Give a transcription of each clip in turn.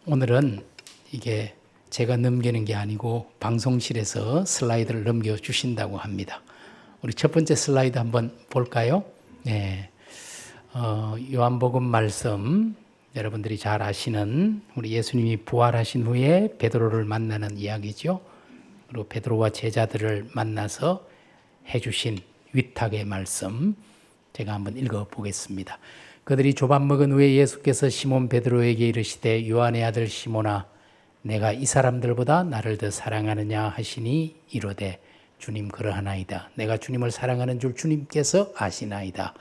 오늘은 이게 제가 넘기는 게 아니고 방송실에서 슬라이드를 넘겨주신다고 합니다. 우리 첫 번째 슬라이드 한번 볼까요? 네. 요한복음 말씀, 여러분들이 잘 아시는 우리 예수님이 부활하신 후에 베드로를 만나는 이야기죠. 그리고 베드로와 제자들을 만나서 해주신 위탁의 말씀, 제가 한번 읽어보겠습니다. 그들이 조밥 먹은 후에 예수께서 시몬 베드로에게 이르시되 요한의 아들 시몬아 내가 이 사람들보다 나를 더 사랑하느냐 하시니 이르되 주님 그러하나이다. 내가 주님을 사랑하는 줄 주님께서 아시나이다.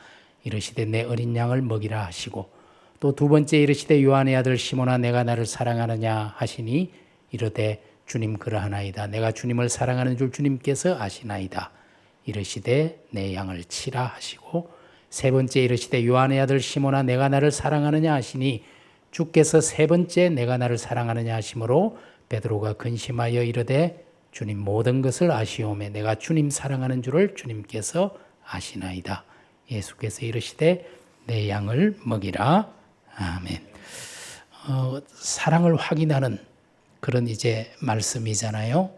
이르시되 내 어린 양을 먹이라 하시고 또 두 번째 이르시되 요한의 아들 시몬아 내가 나를 사랑하느냐 하시니 이르되 주님 그러하나이다. 내가 주님을 사랑하는 줄 주님께서 아시나이다. 이르시되 내 양을 치라 하시고 세 번째 이르시되 요한의 아들 시몬아 내가 나를 사랑하느냐 하시니 주께서 세 번째 내가 나를 사랑하느냐 하시므로 베드로가 근심하여 이르되 주님 모든 것을 아시오매 내가 주님 사랑하는 줄을 주님께서 아시나이다. 예수께서 이르시되 내 양을 먹이라. 아멘. 사랑을 확인하는 그런 이제 말씀이잖아요.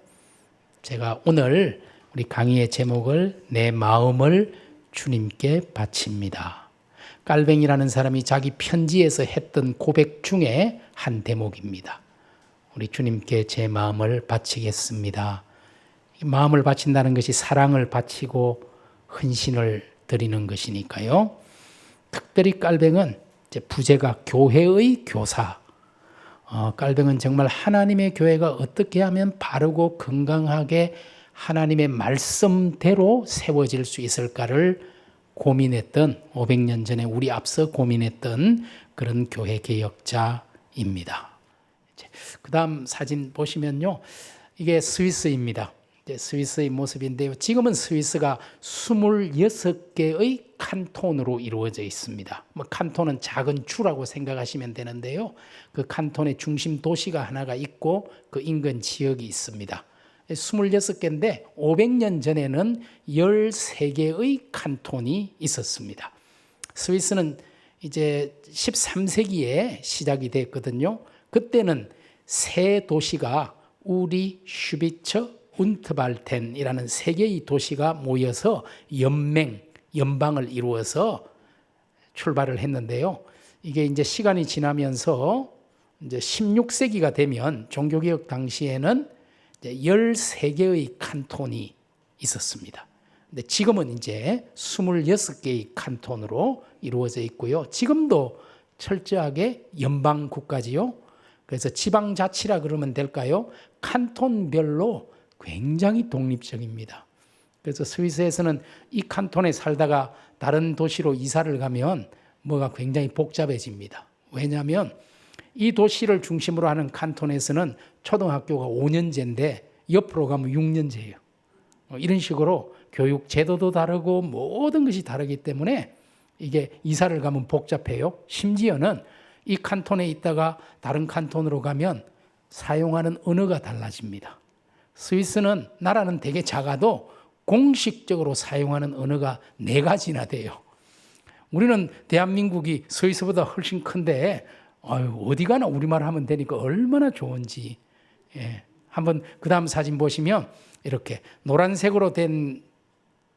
제가 오늘 우리 강의의 제목을 내 마음을 주님께 바칩니다. 깔뱅이라는 사람이 자기 편지에서 했던 고백 중에 한 대목입니다. 우리 주님께 제 마음을 바치겠습니다. 마음을 바친다는 것이 사랑을 바치고 헌신을 드리는 것이니까요. 특별히 깔뱅은 이제 부제가 교회의 교사. 깔뱅은 정말 하나님의 교회가 어떻게 하면 바르고 건강하게 하나님의 말씀대로 세워질 수 있을까를 고민했던 500년 전에 우리 앞서 고민했던 그런 교회 개혁자입니다. 그 다음 사진 보시면요. 이게 스위스입니다. 스위스의 모습인데요. 지금은 스위스가 26개의 칸톤으로 이루어져 있습니다. 칸톤은 작은 주라고 생각하시면 되는데요. 그 칸톤의 중심 도시가 하나가 있고 그 인근 지역이 있습니다. 26개인데 500년 전에는 13개의 칸톤이 있었습니다. 스위스는 이제 13세기에 시작이 됐거든요. 그때는 세 도시가 우리, 슈비처, 운트발텐이라는 세 개의 도시가 모여서 연방을 이루어서 출발을 했는데요. 이게 이제 시간이 지나면서 이제 16세기가 되면 종교개혁 당시에는 13개의 칸톤이 있었습니다. 근데 지금은 이제 26개의 칸톤으로 이루어져 있고요. 지금도 철저하게 연방 국가지요. 그래서 지방자치라 그러면 될까요? 칸톤별로 굉장히 독립적입니다. 그래서 스위스에서는 이 칸톤에 살다가 다른 도시로 이사를 가면 뭐가 굉장히 복잡해집니다. 왜냐하면 이 도시를 중심으로 하는 칸톤에서는 초등학교가 5년제인데 옆으로 가면 6년제예요. 이런 식으로 교육 제도도 다르고 모든 것이 다르기 때문에 이게 이사를 가면 복잡해요. 심지어는 이 칸톤에 있다가 다른 칸톤으로 가면 사용하는 언어가 달라집니다. 스위스는 나라는 되게 작아도 공식적으로 사용하는 언어가 4가지나 돼요. 우리는 대한민국이 스위스보다 훨씬 큰데 어디 가나 우리말 하면 되니까 얼마나 좋은지. 한번 그 다음 사진 보시면 이렇게 노란색으로 된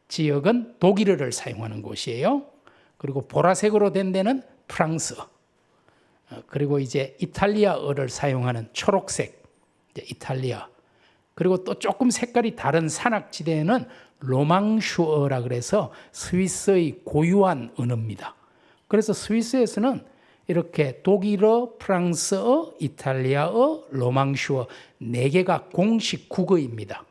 지역은 독일어를 사용하는 곳이에요. 그리고 보라색으로 된 데는 프랑스어. 그리고 이제 이탈리아어를 사용하는 초록색, 이제 이탈리아. 그리고 또 조금 색깔이 다른 산악지대에는 로망슈어라 그래서 스위스의 고유한 언어입니다. 그래서 스위스에서는 이렇게 독일어, 프랑스어, 이탈리아어, 로망슈어 4개가 공식 국어입니다.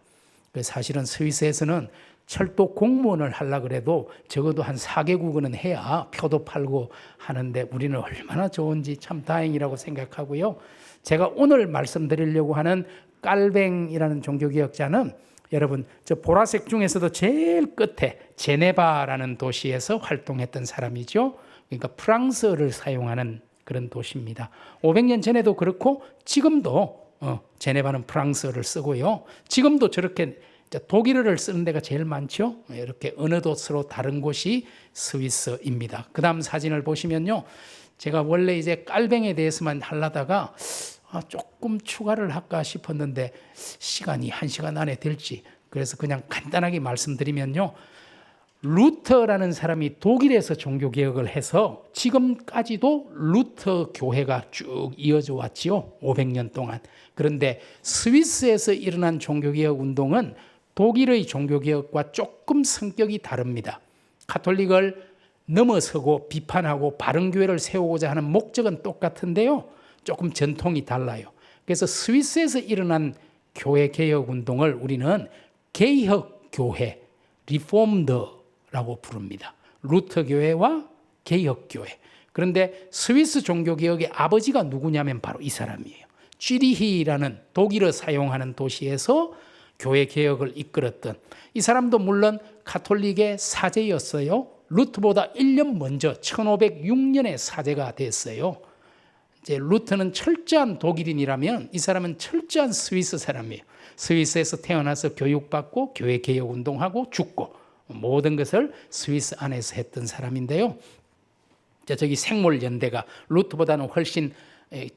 사실은 스위스에서는 철도 공무원을 하려고 그래도 적어도 한 4개국어는 해야 표도 팔고 하는데 우리는 얼마나 좋은지 참 다행이라고 생각하고요. 제가 오늘 말씀드리려고 하는 깔뱅이라는 종교개혁자는 여러분 저 보라색 중에서도 제일 끝에 제네바라는 도시에서 활동했던 사람이죠. 그러니까 프랑스어를 사용하는 그런 도시입니다. 500년 전에도 그렇고 지금도 제네바는 프랑스어를 쓰고요. 지금도 저렇게 독일어를 쓰는 데가 제일 많죠. 이렇게 언어도 서로 다른 곳이 스위스입니다. 그 다음 사진을 보시면요. 제가 원래 이제 깔뱅에 대해서만 하려다가 조금 추가를 할까 싶었는데 시간이 1시간 안에 될지, 그래서 그냥 간단하게 말씀드리면요, 루터라는 사람이 독일에서 종교개혁을 해서 지금까지도 루터 교회가 쭉 이어져 왔지요. 500년 동안. 그런데 스위스에서 일어난 종교개혁 운동은 독일의 종교개혁과 조금 성격이 다릅니다. 가톨릭을 넘어서고 비판하고 바른교회를 세우고자 하는 목적은 똑같은데요, 조금 전통이 달라요. 그래서 스위스에서 일어난 교회개혁 운동을 우리는 개혁교회, 리폼더라고 부릅니다. 루터 교회와 개혁교회. 그런데 스위스 종교개혁의 아버지가 누구냐면 바로 이 사람이에요. 쥐리히라는 독일어 사용하는 도시에서 교회개혁을 이끌었던 이 사람도 물론 가톨릭의 사제였어요. 루터보다 1년 먼저 1506년에 사제가 됐어요. 이제 루터는 철저한 독일인이라면 이 사람은 철저한 스위스 사람이에요. 스위스에서 태어나서 교육받고 교회개혁 운동하고 죽고 모든 것을 스위스 안에서 했던 사람인데요. 저기 생물연대가 루터보다는 훨씬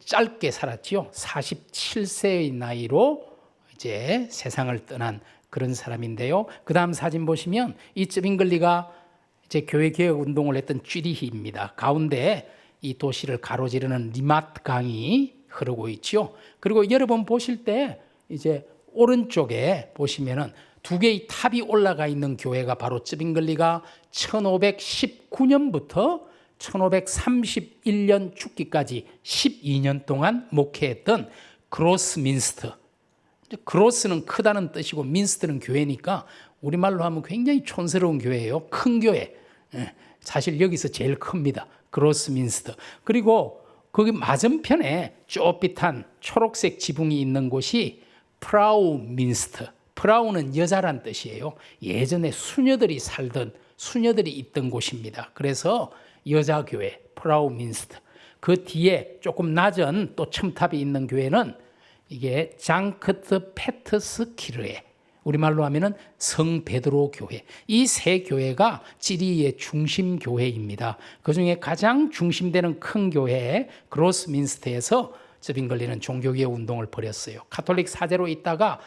짧게 살았지요. 47세의 나이로 이제 세상을 떠난 그런 사람인데요. 그 다음 사진 보시면 이 쯔빙글리가 이제 교회개혁 운동을 했던 쥐리히입니다. 가운데 이 도시를 가로지르는 리마트 강이 흐르고 있죠. 그리고 여러분 보실 때 이제 오른쪽에 보시면은 두 개의 탑이 올라가 있는 교회가 바로 쯔빙글리가 1519년부터 1531년 죽기까지 12년 동안 목회했던 그로스민스터. 그로스는 크다는 뜻이고 민스터는 교회니까 우리말로 하면 굉장히 촌스러운 교회예요. 큰 교회. 사실 여기서 제일 큽니다. 그로스민스터. 그리고 거기 맞은편에 좁빗한 초록색 지붕이 있는 곳이 프라우민스터. 프라우는 여자란 뜻이에요. 예전에 수녀들이 살던, 수녀들이 있던 곳입니다. 그래서 여자교회 프라우민스터. 그 뒤에 조금 낮은 또 첨탑이 있는 교회는 이게 장크트 페트스 키르에, 우리말로 하면은 성 베드로 교회. 이 세 교회가 찌리히의 중심 교회입니다. 그중에 가장 중심되는 큰 교회 그로스민스터에서 쯔빙글리는 종교개혁 운동을 벌였어요. 가톨릭 사제로 있다가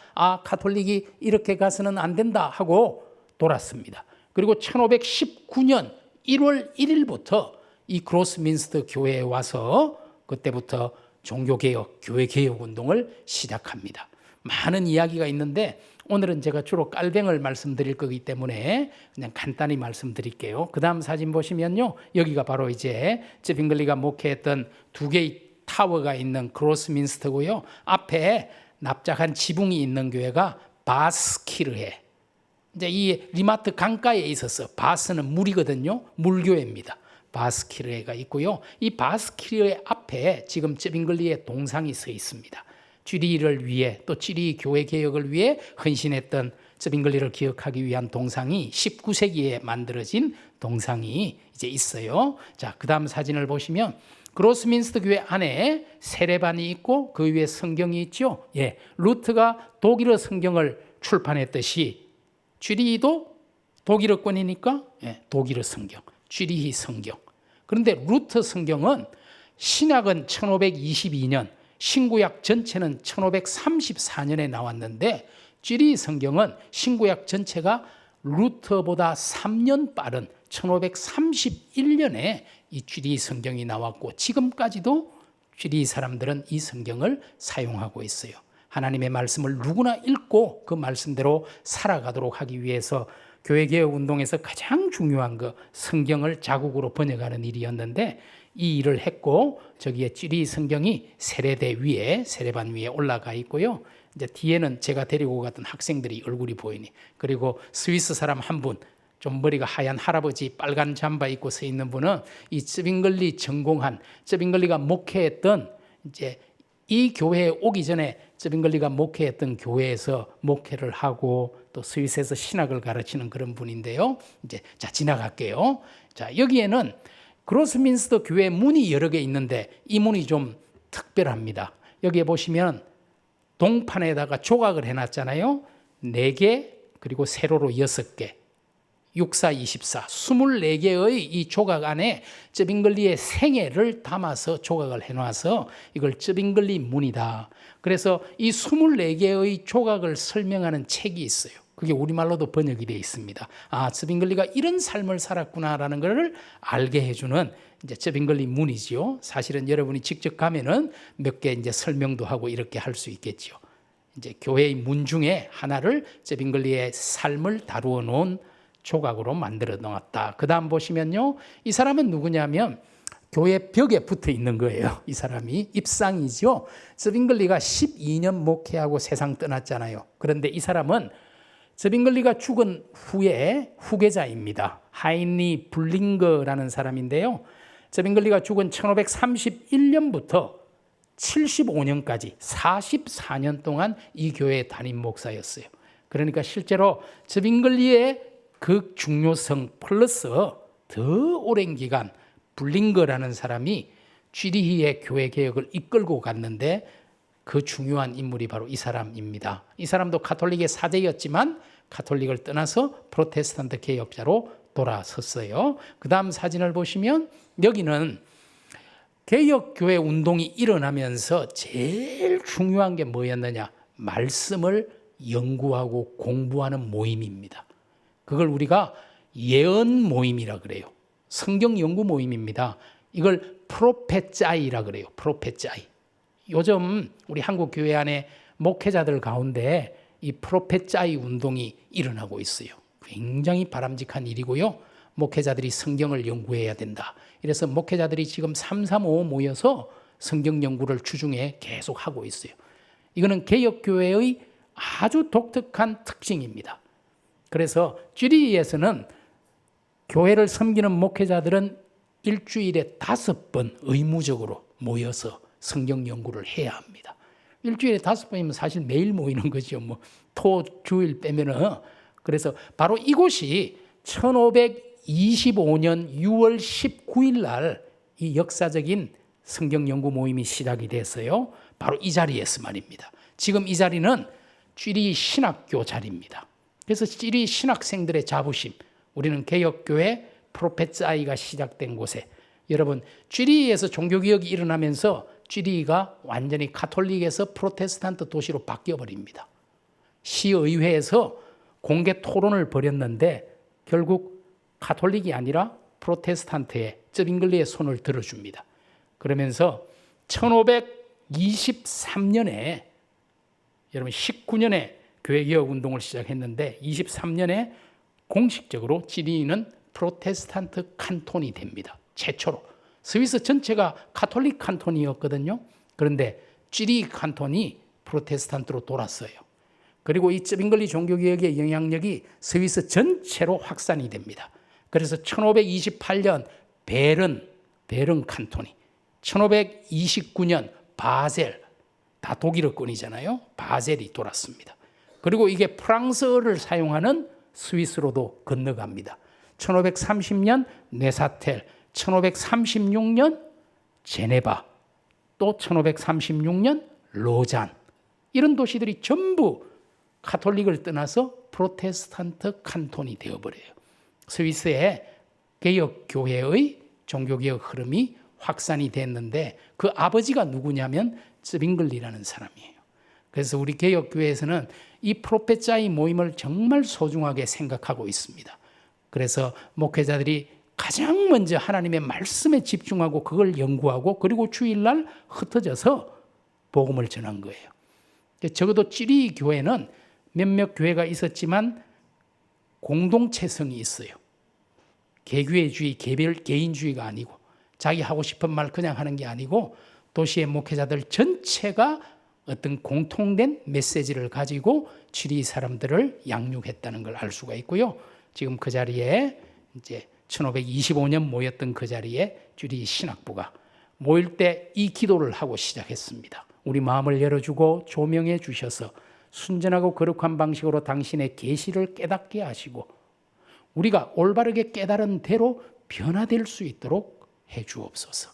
가톨릭이 이렇게 가서는 안 된다 하고 돌았습니다. 그리고 1519년 1월 1일부터 이 그로스민스터 교회에 와서 그때부터 종교개혁, 교회개혁 운동을 시작합니다. 많은 이야기가 있는데 오늘은 제가 주로 깔뱅을 말씀드릴 거기 때문에 그냥 간단히 말씀드릴게요. 그 다음 사진 보시면요, 여기가 바로 이제 쯔빙글리가 목회했던 두 개의 타워가 있는 그로스민스터고요. 앞에 납작한 지붕이 있는 교회가 바스키르해. 이제 이 리마트 강가에 있어서 바스는 물이거든요. 물교회입니다. 바스키르해가 있고요. 이 바스키르해 앞에 지금 쯔빙글리의 동상이 서 있습니다. 쥐리히를 위해 또 쥐리히 교회 개혁을 위해 헌신했던 쯔빙글리를 기억하기 위한 동상이 19세기에 만들어진 동상이 이제 있어요. 자, 그 다음 사진을 보시면 그로스민스터 교회 안에 세례반이 있고 그 위에 성경이 있죠. 예, 루트가 독일어 성경을 출판했듯이 쥐리히도 독일어권이니까 독일어 성경, 쥐리히 성경. 그런데 루터 성경은 신약은 1522년, 신구약 전체는 1534년에 나왔는데 쥐리히 성경은 신구약 전체가 루터보다 3년 빠른 1531년에 이 쥐리히 성경이 나왔고 지금까지도 쥐리히 사람들은 이 성경을 사용하고 있어요. 하나님의 말씀을 누구나 읽고 그 말씀대로 살아가도록 하기 위해서 교회개혁 운동에서 가장 중요한 거 성경을 자국으로 번역하는 일이었는데 이 일을 했고 저기에 쥐리히 성경이 세례대 위에 세례반 위에 올라가 있고요. 이제 뒤에는 제가 데리고 갔던 학생들이 얼굴이 보이니 그리고 스위스 사람 한 분 좀 머리가 하얀 할아버지 빨간 잠바 입고 서 있는 분은 이 쯔빙글리 전공한 쯔빙글리가 목회했던 이제 이 교회에 오기 전에 쯔빙글리가 목회했던 교회에서 목회를 하고 또 스위스에서 신학을 가르치는 그런 분인데요. 이제 자 지나갈게요. 자 여기에는 그로스민스터 교회 문이 여러 개 있는데 이 문이 좀 특별합니다. 여기에 보시면 동판에다가 조각을 해놨잖아요. 4개 그리고 세로로 6개 6, 4, 24, 24개의 이 조각 안에 쩌빙글리의 생애를 담아서 조각을 해놔서 이걸 쩌빙글리 문이다. 그래서 이 24개의 조각을 설명하는 책이 있어요. 그게 우리말로도 번역이 되어 있습니다. 아, 쩌빙글리가 이런 삶을 살았구나라는 것을 알게 해주는 이제 쩌빙글리 문이지요. 사실은 여러분이 직접 가면은 몇 개 이제 설명도 하고 이렇게 할 수 있겠죠. 이제 교회의 문 중에 하나를 쩌빙글리의 삶을 다루어 놓은 조각으로 만들어 놓았다. 그 다음 보시면요. 이 사람은 누구냐면 교회 벽에 붙어 있는 거예요. 이 사람이 입상이죠. 쩌빙글리가 12년 목회하고 세상 떠났잖아요. 그런데 이 사람은 쩌빙글리가 죽은 후에 후계자입니다. 하인리 블링거라는 사람인데요. 쩌빙글리가 죽은 1531년부터 75년까지 44년 동안 이 교회의 담임 목사였어요. 그러니까 실제로 쩌빙글리의 그 중요성 플러스 더 오랜 기간 블링거라는 사람이 쥐리히의 교회 개혁을 이끌고 갔는데 그 중요한 인물이 바로 이 사람입니다. 이 사람도 가톨릭의 사제였지만 가톨릭을 떠나서 프로테스탄트 개혁자로 돌아섰어요. 그 다음 사진을 보시면 여기는 개혁교회 운동이 일어나면서 제일 중요한 게 뭐였느냐? 말씀을 연구하고 공부하는 모임입니다. 그걸 우리가 예언 모임이라 그래요. 성경 연구 모임입니다. 이걸 프로페짜이라 그래요. 프로페짜이. 요즘 우리 한국 교회 안에 목회자들 가운데 이 프로페짜이 운동이 일어나고 있어요. 굉장히 바람직한 일이고요. 목회자들이 성경을 연구해야 된다. 그래서 목회자들이 지금 335 모여서 성경 연구를 주중에 계속 하고 있어요. 이거는 개혁교회의 아주 독특한 특징입니다. 그래서 쥐리히에서는 교회를 섬기는 목회자들은 일주일에 5번 의무적으로 모여서 성경 연구를 해야 합니다. 일주일에 5번이면 사실 매일 모이는 거죠. 뭐 토, 주일 빼면은. 그래서 바로 이곳이 1525년 6월 19일 날 이 역사적인 성경 연구 모임이 시작이 됐어요. 바로 이 자리에서 말입니다. 지금 이 자리는 쥐리히 신학교 자리입니다. 그래서 쥐리히 신학생들의 자부심, 우리는 개혁교회 프로페짜이가 시작된 곳에 여러분 쥐리히에서 종교개혁이 일어나면서 쥐리히가 완전히 가톨릭에서 프로테스탄트 도시로 바뀌어버립니다. 시의회에서 공개 토론을 벌였는데 결국 가톨릭이 아니라 프로테스탄트의 쩌빙글리의 손을 들어줍니다. 그러면서 1523년에 여러분 19년에 교회개혁 운동을 시작했는데 23년에 공식적으로 쥐리히는 프로테스탄트 칸톤이 됩니다. 최초로. 스위스 전체가 가톨릭 칸톤이었거든요. 그런데 쥐리히 칸톤이 프로테스탄트로 돌았어요. 그리고 이 쩌빙글리 종교개혁의 영향력이 스위스 전체로 확산이 됩니다. 그래서 1528년 베른 칸톤이, 1529년 바셀, 다 독일어권이잖아요. 바셀이 돌았습니다. 그리고 이게 프랑스어를 사용하는 스위스로도 건너갑니다. 1530년 네사텔, 1536년 제네바, 또 1536년 로잔, 이런 도시들이 전부 가톨릭을 떠나서 프로테스탄트 칸톤이 되어버려요. 스위스의 개혁교회의 종교개혁 흐름이 확산이 됐는데 그 아버지가 누구냐면 쩌빙글리라는 사람이에요. 그래서 우리 개혁교회에서는 이 프로페짜이 모임을 정말 소중하게 생각하고 있습니다. 그래서 목회자들이 가장 먼저 하나님의 말씀에 집중하고 그걸 연구하고 그리고 주일날 흩어져서 복음을 전한 거예요. 적어도 쥐리히 교회는 몇몇 교회가 있었지만 공동체성이 있어요. 개교회주의, 개인주의가 아니고 자기 하고 싶은 말 그냥 하는 게 아니고 도시의 목회자들 전체가 어떤 공통된 메시지를 가지고 쥐리히 사람들을 양육했다는 걸 알 수가 있고요. 지금 그 자리에 이제 1525년 모였던 그 자리에 쥐리히 신학부가 모일 때 이 기도를 하고 시작했습니다. 우리 마음을 열어주고 조명해 주셔서 순전하고 거룩한 방식으로 당신의 계시를 깨닫게 하시고 우리가 올바르게 깨달은 대로 변화될 수 있도록 해 주옵소서.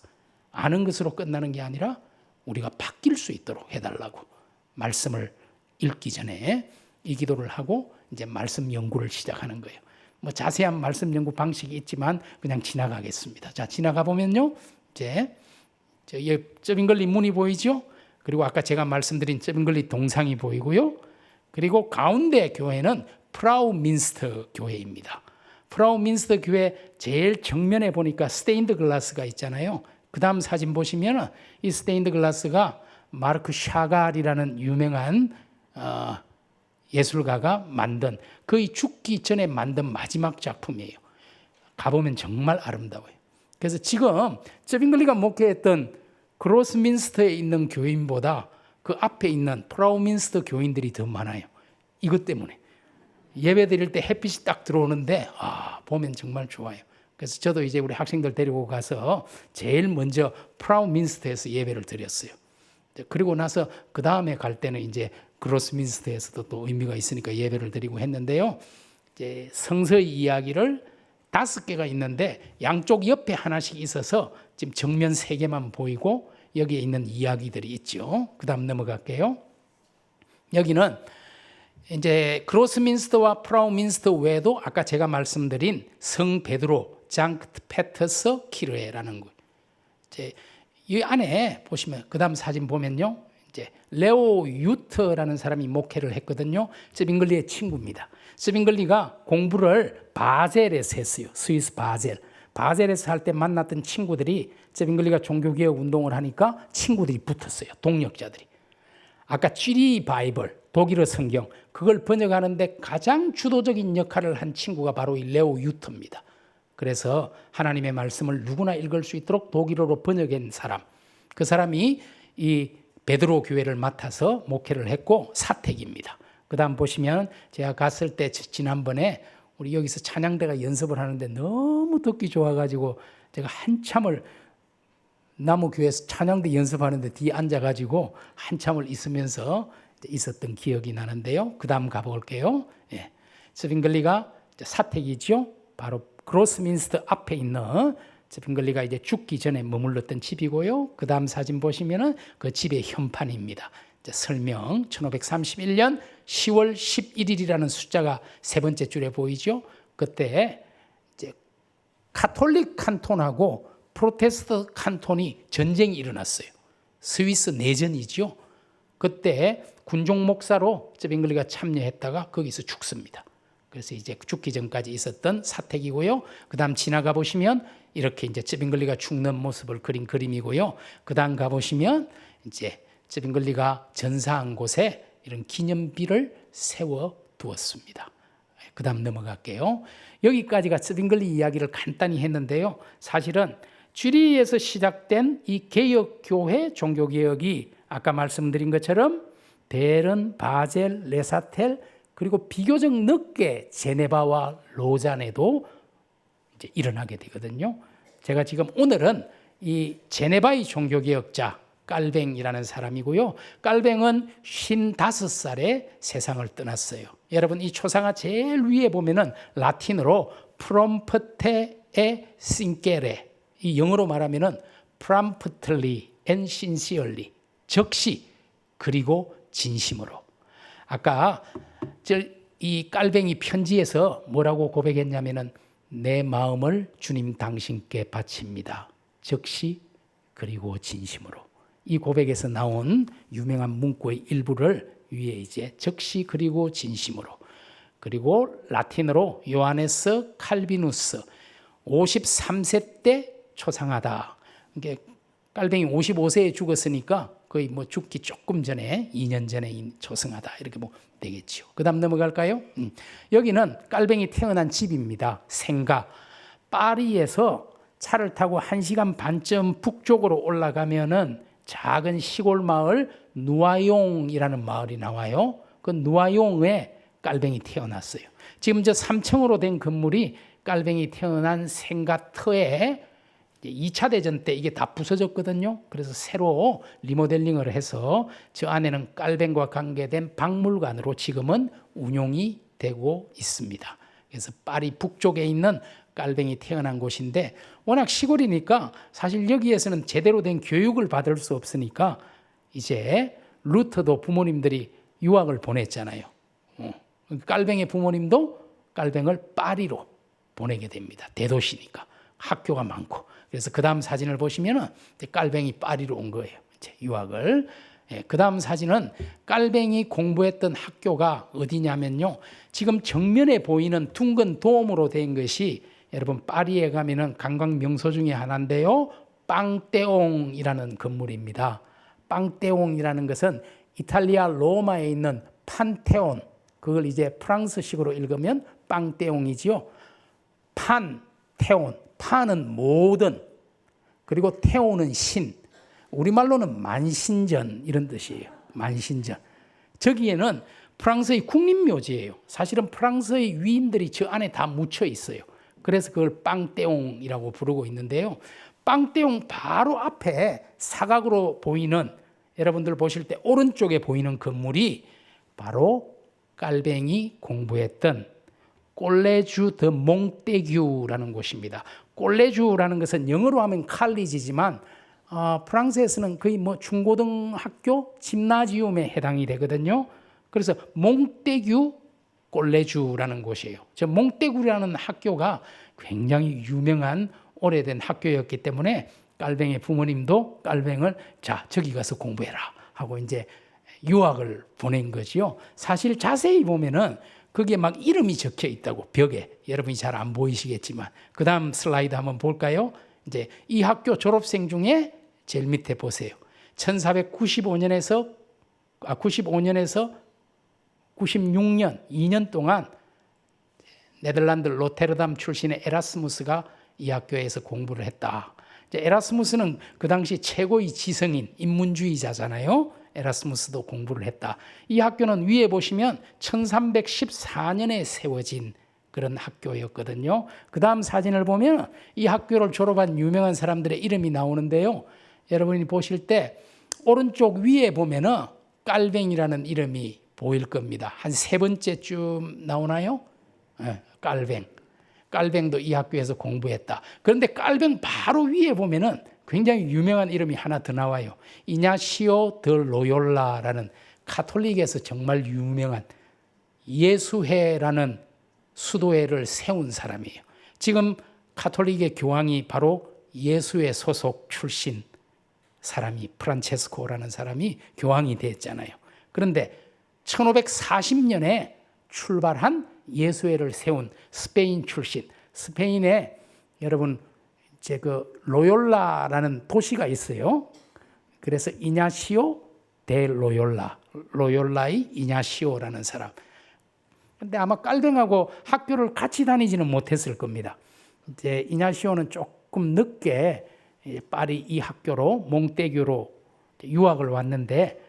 아는 것으로 끝나는 게 아니라 우리가 바뀔 수 있도록 해달라고 말씀을 읽기 전에 이 기도를 하고 이제 말씀 연구를 시작하는 거예요. 뭐 자세한 말씀 연구 방식이 있지만 그냥 지나가겠습니다. 자, 지나가 보면요. 이제 저빙글리 문이 보이죠? 그리고 아까 제가 말씀드린 저빙글리 동상이 보이고요. 그리고 가운데 교회는 프라우민스터 교회입니다. 프라우민스터 교회 제일 정면에 보니까 스테인드 글라스가 있잖아요. 그 다음 사진 보시면 이 스테인드 글라스가 마르크 샤갈이라는 유명한 예술가가 만든, 거의 죽기 전에 만든 마지막 작품이에요. 가보면 정말 아름다워요. 그래서 지금 저빙글리가 목회했던 그로스민스터에 있는 교인보다 그 앞에 있는 프라우민스터 교인들이 더 많아요. 이것 때문에 예배 드릴 때 햇빛이 딱 들어오는데 보면 정말 좋아요. 그래서 저도 이제 우리 학생들 데리고 가서 제일 먼저 프라우민스터에서 예배를 드렸어요. 그리고 나서 그 다음에 갈 때는 이제 그로스민스터에서도 또 의미가 있으니까 예배를 드리고 했는데요. 이제 성서의 이야기를 5개가 있는데 양쪽 옆에 하나씩 있어서 지금 정면 3개만 보이고 여기에 있는 이야기들이 있죠. 그 다음 넘어갈게요. 여기는 이제 그로스민스터와 프라우민스터 외에도 아까 제가 말씀드린 성 베드로, 장크트 페터스 키르에라는 거. 이제 이 안에 보시면 그 다음 사진 보면요. 이제 레오 유터라는 사람이 목회를 했거든요. 저빙글리의 친구입니다. 저빙글리가 공부를 바젤에서 했어요. 스위스 바젤. 바젤에서 할 때 만났던 친구들이 저빙글리가 종교개혁 운동을 하니까 친구들이 붙었어요. 동력자들이. 아까 쥐리 바이블, 독일어 성경, 그걸 번역하는데 가장 주도적인 역할을 한 친구가 바로 이 레오 유터입니다. 그래서 하나님의 말씀을 누구나 읽을 수 있도록 독일어로 번역한 사람. 그 사람이 이 베드로 교회를 맡아서 목회를 했고 사택입니다. 그 다음 보시면 제가 갔을 때 지난번에 우리 여기서 찬양대가 연습을 하는데 너무 듣기 좋아가지고 제가 한참을 나무교회에서 찬양대 연습하는데 뒤에 앉아가지고 한참을 있으면서 있었던 기억이 나는데요. 그 다음 가볼게요. 예. 저빙글리가 사택이죠. 바로 그로스민스터 앞에 있는 저빙글리가 이제 죽기 전에 머물렀던 집이고요. 그 다음 사진 보시면은 그 집의 현판입니다. 설명 1531년 10월 11일이라는 숫자가 3번째 줄에 보이죠. 그때 이제 카톨릭 칸톤하고 프로테스트 칸톤이 전쟁이 일어났어요. 스위스 내전이죠. 그때 군종 목사로 저빙글리가 참여했다가 거기서 죽습니다. 그래서 이제 죽기 전까지 있었던 사택이고요. 그 다음 지나가 보시면 이렇게 이제 저빙글리가 죽는 모습을 그린 그림이고요. 그 다음 가보시면 이제 저빙글리가 전사한 곳에 이런 기념비를 세워 두었습니다. 그 다음 넘어갈게요. 여기까지가 저빙글리 이야기를 간단히 했는데요. 사실은 쥐리히에서 시작된 이 개혁교회 종교개혁이 아까 말씀드린 것처럼 베른, 바젤, 레사텔 그리고 비교적 늦게 제네바와 로잔에도 이제 일어나게 되거든요. 제가 지금 오늘은 이 제네바의 종교개혁자 깔뱅이라는 사람이고요. 깔뱅은 55살에 세상을 떠났어요. 여러분 이 초상화 제일 위에 보면은 라틴어로 프롬프테 에 신케레, 이 영어로 말하면은 promptly and sincerely, 즉시 그리고 진심으로. 아까 이 깔뱅이 편지에서 뭐라고 고백했냐면은 내 마음을 주님 당신께 바칩니다. 즉시 그리고 진심으로. 이 고백에서 나온 유명한 문구의 일부를 위에 이제 즉시 그리고 진심으로. 그리고 라틴어로 요하네스 칼비누스 53세 때 초상하다. 이게 깔뱅이 55세에 죽었으니까 거의 뭐 죽기 조금 전에 2년 전에 초상하다 이렇게 뭐 되겠죠. 그다음 넘어갈까요? 여기는 깔뱅이 태어난 집입니다. 생가. 파리에서 차를 타고 1시간 반쯤 북쪽으로 올라가면은 작은 시골 마을 누아용이라는 마을이 나와요. 그 누아용에 깔뱅이 태어났어요. 지금 저 3층으로 된 건물이 깔뱅이 태어난 생가터에 2차 대전 때 이게 다 부서졌거든요. 그래서 새로 리모델링을 해서 저 안에는 깔뱅과 관계된 박물관으로 지금은 운용이 되고 있습니다. 그래서 파리 북쪽에 있는 깔뱅이 태어난 곳인데 워낙 시골이니까 사실 여기에서는 제대로 된 교육을 받을 수 없으니까 이제 루터도 부모님들이 유학을 보냈잖아요. 깔뱅의 부모님도 깔뱅을 파리로 보내게 됩니다. 대도시니까 학교가 많고. 그래서 그 다음 사진을 보시면은 깔뱅이 파리로 온 거예요. 이제 유학을. 그 다음 사진은 깔뱅이 공부했던 학교가 어디냐면요. 지금 정면에 보이는 둥근 돔으로 된 것이 여러분 파리에 가면은 관광 명소 중에 하나인데요. 빵떼옹이라는 건물입니다. 빵떼옹이라는 것은 이탈리아 로마에 있는 판테온, 그걸 이제 프랑스식으로 읽으면 빵떼옹이지요. 판테온, 판은 모든, 그리고 태오는 신, 우리말로는 만신전 이런 뜻이에요. 만신전. 저기에는 프랑스의 국립묘지예요. 사실은 프랑스의 위인들이 저 안에 다 묻혀 있어요. 그래서 그걸 빵떼옹이라고 부르고 있는데요. 빵떼옹 바로 앞에 사각으로 보이는, 여러분들 보실 때 오른쪽에 보이는 건물이 바로 깔뱅이 공부했던 꼴레주 드 몽테규라는 곳입니다. 꼴레주라는 것은 영어로 하면 칼리지지만 프랑스에서는 거의 뭐 중고등학교 짐나지움에 해당이 되거든요. 그래서 몽테규 꼴레주라는 곳이에요. 저 몽테규라는 학교가 굉장히 유명한 오래된 학교였기 때문에 깔뱅의 부모님도 깔뱅을 자 저기 가서 공부해라 하고 이제 유학을 보낸 거지요. 사실 자세히 보면은 거기에 막 이름이 적혀 있다고, 벽에. 여러분이 잘 안 보이시겠지만. 그 다음 슬라이드 한번 볼까요? 이제 이 학교 졸업생 중에 제일 밑에 보세요. 1495년에서 96년 2년 동안 네덜란드 로테르담 출신의 에라스무스가 이 학교에서 공부를 했다. 에라스무스는 그 당시 최고의 지성인, 인문주의자잖아요. 에라스무스도 공부를 했다. 이 학교는 위에 보시면 1314년에 세워진 그런 학교였거든요. 그 다음 사진을 보면 이 학교를 졸업한 유명한 사람들의 이름이 나오는데요. 여러분이 보실 때 오른쪽 위에 보면은 깔뱅이라는 이름이 보일 겁니다. 한 세 번째쯤 나오나요? 네, 깔뱅. 깔뱅도 이 학교에서 공부했다. 그런데 깔뱅 바로 위에 보면은 굉장히 유명한 이름이 하나 더 나와요. 이냐시오 드 로욜라라는 카톨릭에서 정말 유명한 예수회라는 수도회를 세운 사람이에요. 지금 카톨릭의 교황이 바로 예수회 소속 출신 사람이, 프란체스코라는 사람이 교황이 됐잖아요. 그런데 1540년에 출발한 예수회를 세운 스페인 출신, 스페인에 여러분 이제 그 로욜라라는 도시가 있어요. 그래서 이냐시오 데 로욜라, 로욜라의 이냐시오라는 사람. 근데 아마 깔뱅하고 학교를 같이 다니지는 못했을 겁니다. 이제 이냐시오는 조금 늦게 파리 이 학교로 몽테규로 유학을 왔는데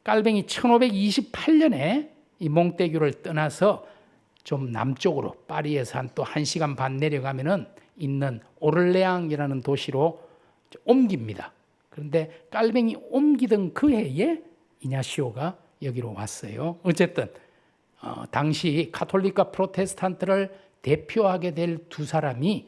깔뱅이 1528년에 이 몽테규를 떠나서 좀 남쪽으로 파리에서 한 또 1시간 반 내려가면은 있는 오를레앙이라는 도시로 옮깁니다. 그런데 깔뱅이 옮기던 그 해에 이냐시오가 여기로 왔어요. 어쨌든 당시 카톨릭과 프로테스탄트를 대표하게 될 두 사람이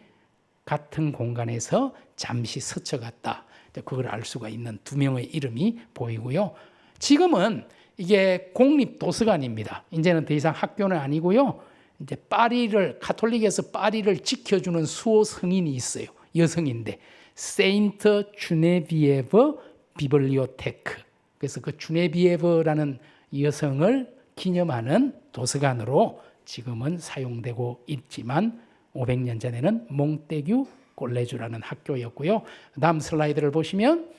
같은 공간에서 잠시 스쳐갔다. 그걸 알 수가 있는 두 명의 이름이 보이고요. 지금은 이게 공립도서관입니다. 이제는 더 이상 학교는 아니고요. 이제 파리를, 카톨릭에서 파리를 지켜주는 수호 성인이 있어요. 여성인데 세인트 주네비에브 비블리오테크. 그래서 그 주네비에브라는 여성을 기념하는 도서관으로 지금은 사용되고 있지만 500년 전에는 몽테규 꼴레주라는 학교였고요. 다음 슬라이드를 보시면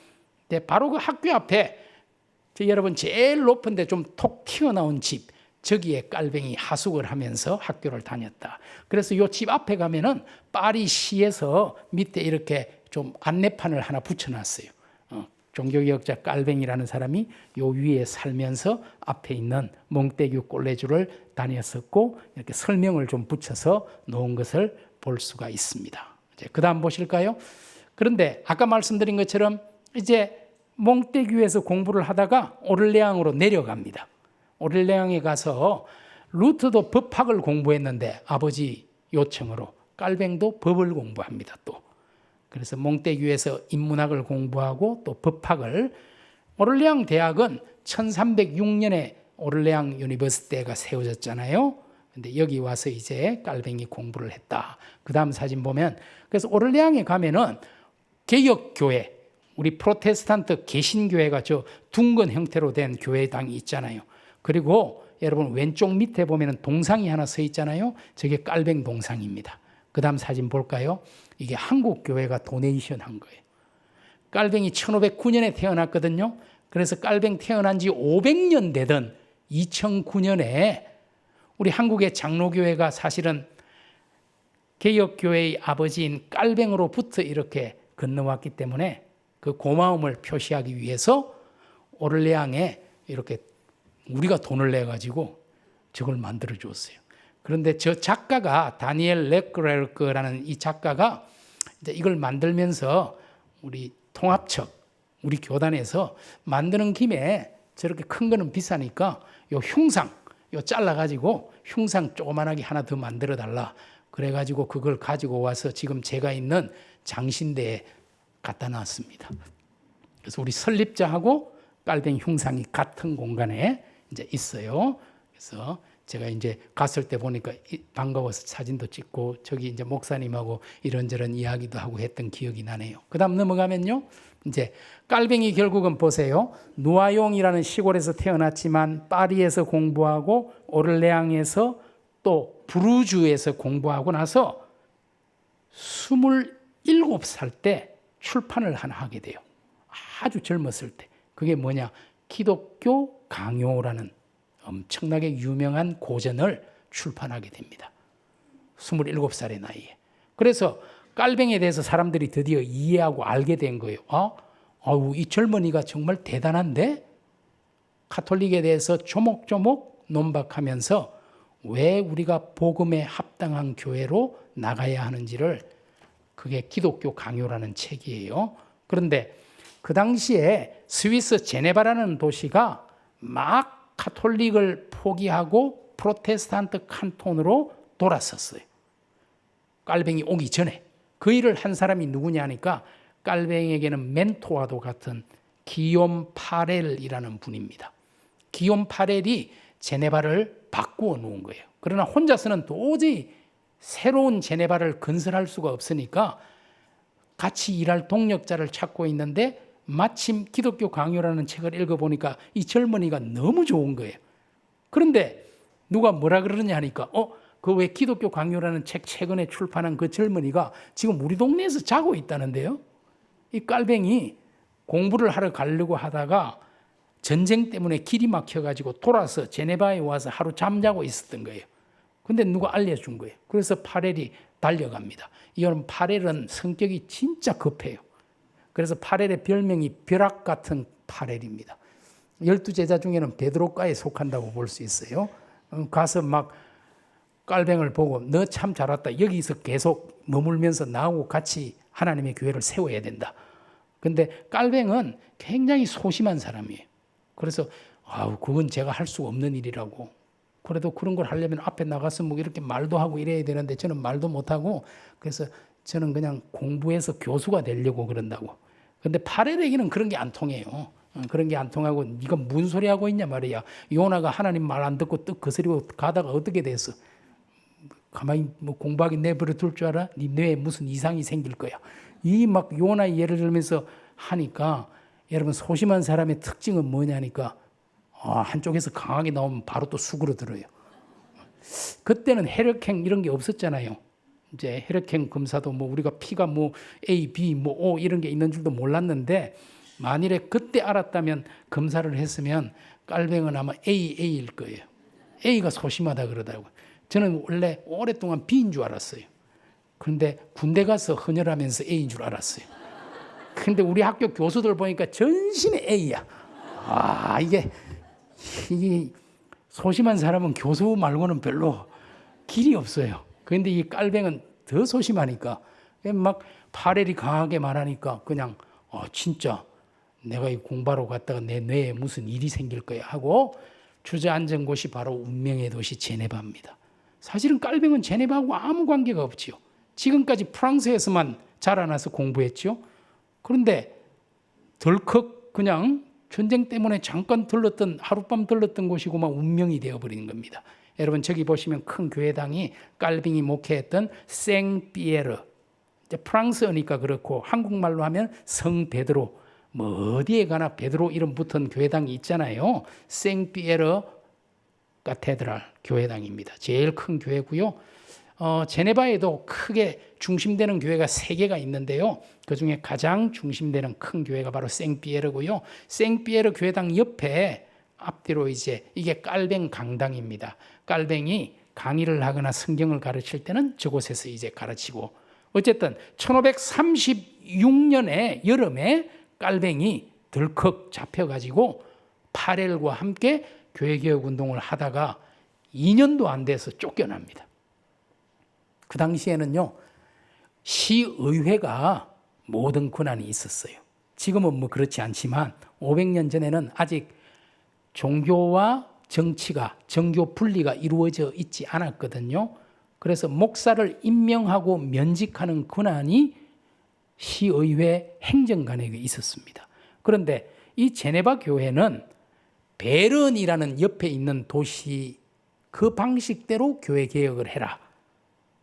바로 그 학교 앞에 여러분 제일 높은 데 좀 톡 튀어나온 집, 저기에 깔뱅이 하숙을 하면서 학교를 다녔다. 그래서 이 집 앞에 가면은 파리시에서 밑에 이렇게 좀 안내판을 하나 붙여놨어요. 종교개혁자 깔뱅이라는 사람이 요 위에 살면서 앞에 있는 몽테규 꼴레주를 다녔었고 이렇게 설명을 좀 붙여서 놓은 것을 볼 수가 있습니다. 그 다음 보실까요? 그런데 아까 말씀드린 것처럼 이제 몽테규에서 공부를 하다가 오를레앙으로 내려갑니다. 오를레앙에 가서 루트도 법학을 공부했는데 아버지 요청으로 깔뱅도 법을 공부합니다. 또 그래서 몽테규에서 인문학을 공부하고 또 법학을, 오를레앙 대학은 1306년에 오를레앙 유니버시티가 세워졌잖아요. 근데 여기 와서 이제 깔뱅이 공부를 했다. 그 다음 사진 보면, 그래서 오를레앙에 가면은 개혁교회, 우리 프로테스탄트 개신교회가 저 둥근 형태로 된 교회당이 있잖아요. 그리고 여러분 왼쪽 밑에 보면 동상이 하나 서 있잖아요. 저게 깔뱅 동상입니다. 그 다음 사진 볼까요? 이게 한국 교회가 도네이션 한 거예요. 깔뱅이 1509년에 태어났거든요. 그래서 깔뱅 태어난 지 500년 되던 2009년에 우리 한국의 장로교회가 사실은 개혁교회의 아버지인 깔뱅으로부터 이렇게 건너왔기 때문에 그 고마움을 표시하기 위해서 오를레앙에 이렇게 우리가 돈을 내가지고 저걸 만들어 줬어요. 그런데 저 작가가 다니엘 레크레르크라는 이 작가가 이제 이걸 만들면서 우리 통합청, 우리 교단에서 만드는 김에 저렇게 큰 거는 비싸니까 요 흉상, 요 잘라가지고 흉상 조그만하게 하나 더 만들어 달라. 그래가지고 그걸 가지고 와서 지금 제가 있는 장신대에 갖다 놨습니다. 그래서 우리 설립자하고 깔뱅이 흉상이 같은 공간에 이제 있어요. 그래서 제가 이제 갔을 때 보니까 반가워서 사진도 찍고 저기 이제 목사님하고 이런저런 이야기도 하고 했던 기억이 나네요. 그 다음 넘어가면요. 이제 깔뱅이 결국은 보세요. 누아용이라는 시골에서 태어났지만 파리에서 공부하고 오를레앙에서 또 부르주에서 공부하고 나서 27살 때 출판을 하나 하게 돼요. 아주 젊었을 때. 그게 뭐냐? 기독교 강요라는 엄청나게 유명한 고전을 출판하게 됩니다. 27살의 나이에. 그래서 깔뱅이에 대해서 사람들이 드디어 이해하고 알게 된 거예요. 이 젊은이가 정말 대단한데? 가톨릭에 대해서 조목조목 논박하면서 왜 우리가 복음에 합당한 교회로 나가야 하는지를, 그게 기독교 강요라는 책이에요. 그런데 그 당시에 스위스 제네바라는 도시가 막 가톨릭을 포기하고 프로테스탄트 칸톤으로 돌아섰어요. 깔뱅이 오기 전에. 그 일을 한 사람이 누구냐 하니까 깔뱅이에게는 멘토와도 같은 기욤 파렐이라는 분입니다. 기욤 파렐이 제네바를 바꾸어 놓은 거예요. 그러나 혼자서는 도저히 새로운 제네바를 건설할 수가 없으니까 같이 일할 동력자를 찾고 있는데 마침 기독교 강요라는 책을 읽어보니까 이 젊은이가 너무 좋은 거예요. 그런데 누가 뭐라 그러느냐 하니까 그 왜 기독교 강요라는 책 최근에 출판한 그 젊은이가 지금 우리 동네에서 자고 있다는데요. 이 깔뱅이 공부를 하러 가려고 하다가 전쟁 때문에 길이 막혀가지고 돌아서 제네바에 와서 하루 잠자고 있었던 거예요. 근데 누가 알려준 거예요. 그래서 파렐이 달려갑니다. 이건 파렐은 성격이 진짜 급해요. 그래서 파렐의 별명이 벼락 같은 파렐입니다. 12제자 중에는 베드로과에 속한다고 볼 수 있어요. 가서 막 깔뱅을 보고 너 참 잘 왔다. 여기서 계속 머물면서 나하고 같이 하나님의 교회를 세워야 된다. 근데 깔뱅은 굉장히 소심한 사람이에요. 그래서 그건 제가 할 수 없는 일이라고. 그래도 그런 걸 하려면 앞에 나가서 뭐 이렇게 말도 하고 이래야 되는데 저는 말도 못하고, 그래서 저는 그냥 공부해서 교수가 되려고 그런다고. 근데 파렐에게는 그런 게 안 통해요. 그런 게 안 통하고 네가 무슨 소리 하고 있냐 말이야. 요나가 하나님 말 안 듣고 떡 거스리고 가다가 어떻게 됐어? 가만히 뭐 공부하기 내버려 둘 줄 알아? 네 뇌에 무슨 이상이 생길 거야. 이 막 요나 예를 들면서 하니까, 여러분 소심한 사람의 특징은 뭐냐니까 한쪽에서 강하게 나오면 바로 또 수그러들어요. 그때는 혈액형 이런 게 없었잖아요. 이제 혈액형 검사도 뭐 우리가 피가 뭐 A, B, 뭐 O 이런 게 있는 줄도 몰랐는데, 만일에 그때 알았다면 검사를 했으면 깔뱅은 아마 A일 거예요. A가 소심하다 그러더라고요. 저는 원래 오랫동안 B인 줄 알았어요. 그런데 군대 가서 헌혈하면서 A인 줄 알았어요. 근데 우리 학교 교수들 보니까 전신에 A야. 이게 소심한 사람은 교수 말고는 별로 길이 없어요. 그런데 이 깔뱅은 더 소심하니까 막 파렐이 강하게 말하니까 그냥 진짜 내가 이 공부하러 갔다가 내 뇌에 무슨 일이 생길 거야 하고 주저앉은 곳이 바로 운명의 도시 제네바입니다. 사실은 깔뱅은 제네바하고 아무 관계가 없지요. 지금까지 프랑스에서만 자라나서 공부했죠. 그런데 덜컥 그냥 전쟁 때문에 잠깐 들렀던, 하룻밤 들렀던 곳이고만 운명이 되어버린 겁니다. 여러분 저기 보시면 큰 교회당이 깔빙이 목회했던 생피에르, 프랑스어니까 그렇고 한국말로 하면 성 베드로, 뭐 어디에 가나 베드로 이름 붙은 교회당이 있잖아요. 생피에르 카테드랄 교회당입니다. 제일 큰 교회고요. 제네바에도 크게 중심되는 교회가 3개가 있는데요. 그중에 가장 중심되는 큰 교회가 바로 생피에르고요. 생피에르 교회당 옆에 앞뒤로 이제 이게 깔뱅 강당입니다. 깔뱅이 강의를 하거나 성경을 가르칠 때는 저곳에서 이제 가르치고, 어쨌든 1536년에 여름에 깔뱅이 덜컥 잡혀가지고 파렐과 함께 교회개혁 운동을 하다가 2년도 안 돼서 쫓겨납니다. 그 당시에는요, 시의회가 모든 권한이 있었어요. 지금은 뭐 그렇지 않지만 500년 전에는 아직 종교와 정치가, 정교 분리가 이루어져 있지 않았거든요. 그래서 목사를 임명하고 면직하는 권한이 시의회 행정관에게 있었습니다. 그런데 이 제네바 교회는 베른이라는 옆에 있는 도시 그 방식대로 교회 개혁을 해라.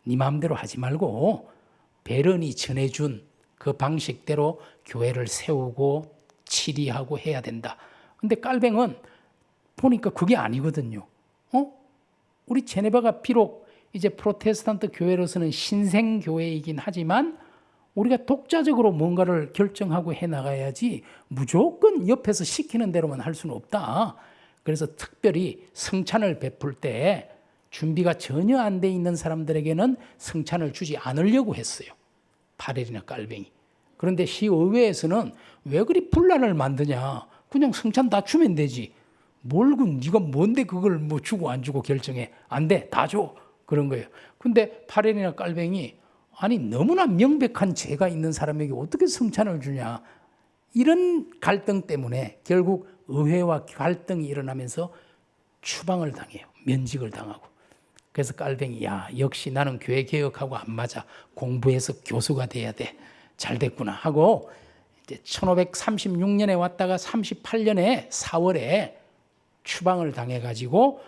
네 마음대로 하지 말고 베른이 전해준 그 방식대로 교회를 세우고 치리하고 해야 된다. 근데 깔뱅은 보니까 그게 아니거든요. 우리 제네바가 비록 이제 프로테스탄트 교회로서는 신생 교회이긴 하지만 우리가 독자적으로 뭔가를 결정하고 해나가야지 무조건 옆에서 시키는 대로만 할 수는 없다. 그래서 특별히 성찬을 베풀 때 준비가 전혀 안 돼 있는 사람들에게는 성찬을 주지 않으려고 했어요. 파렐이나 깔뱅이. 그런데 시의회에서는 왜 그리 분란을 만드냐. 그냥 성찬 다 주면 되지. 네가 뭔데 그걸 뭐 주고 안 주고 결정해. 안 돼. 다 줘. 그런 거예요. 근데 파렐이나 깔뱅이 아니 너무나 명백한 죄가 있는 사람에게 어떻게 성찬을 주냐. 이런 갈등 때문에 결국 의회와 갈등이 일어나면서 추방을 당해요. 면직을 당하고. 그래서 깔뱅이 역시 나는 교회 개혁하고 안 맞아. 공부해서 교수가 돼야 돼. 잘 됐구나 하고 이제 1536년에 왔다가 38년에 4월에 추방을 당해가지고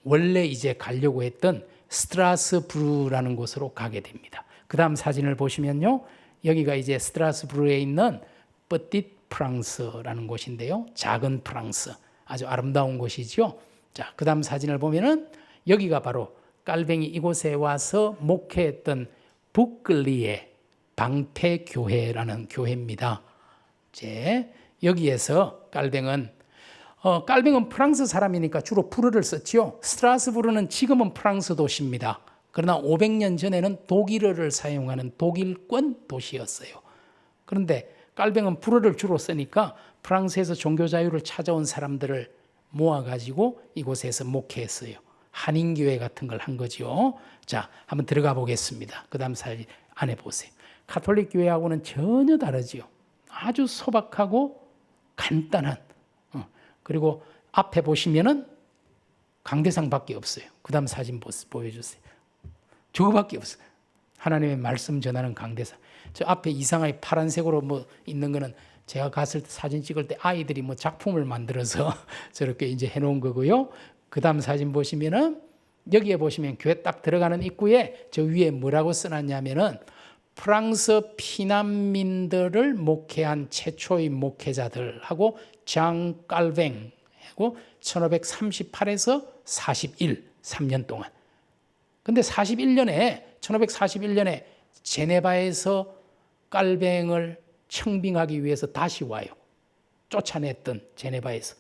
원래 이제 가려고 했던 스트라스부르라는 곳으로 가게 됩니다. 그 다음 사진을 보시면요. 여기가 이제 스트라스부르에 있는 쁘띠 프랑스라는 곳인데요. 작은 프랑스. 아주 아름다운 곳이죠. 자, 그 다음 사진을 보면은 여기가 바로 깔뱅이 이곳에 와서 목회했던 부클리에 방패교회라는 교회입니다. 이제 여기에서 깔뱅은 프랑스 사람이니까 주로 불어를 썼지요. 스트라스부르는 지금은 프랑스 도시입니다. 그러나 500년 전에는 독일어를 사용하는 독일권 도시였어요. 그런데 깔뱅은 불어를 주로 쓰니까 프랑스에서 종교 자유를 찾아온 사람들을 모아가지고 이곳에서 목회했어요. 한인교회 같은 걸 한 거죠. 자, 한번 들어가 보겠습니다. 그 다음 사진 안에 보세요. 가톨릭 교회하고는 전혀 다르지요. 아주 소박하고 간단한. 그리고 앞에 보시면은 강대상밖에 없어요. 그 다음 사진 보여주세요. 저거밖에 없어요. 하나님의 말씀 전하는 강대상. 저 앞에 이상하게 파란색으로 뭐 있는 거는 제가 갔을 때 사진 찍을 때 아이들이 뭐 작품을 만들어서 저렇게 이제 해놓은 거고요. 그 다음 사진 보시면은 여기에 보시면 교회 딱 들어가는 입구에 저 위에 뭐라고 써놨냐면은 프랑스 피난민들을 목회한 최초의 목회자들하고 장 깔뱅하고 1538에서 41, 3년 동안. 근데 1541년에 제네바에서 깔뱅을 청빙하기 위해서 다시 와요. 쫓아냈던 제네바에서.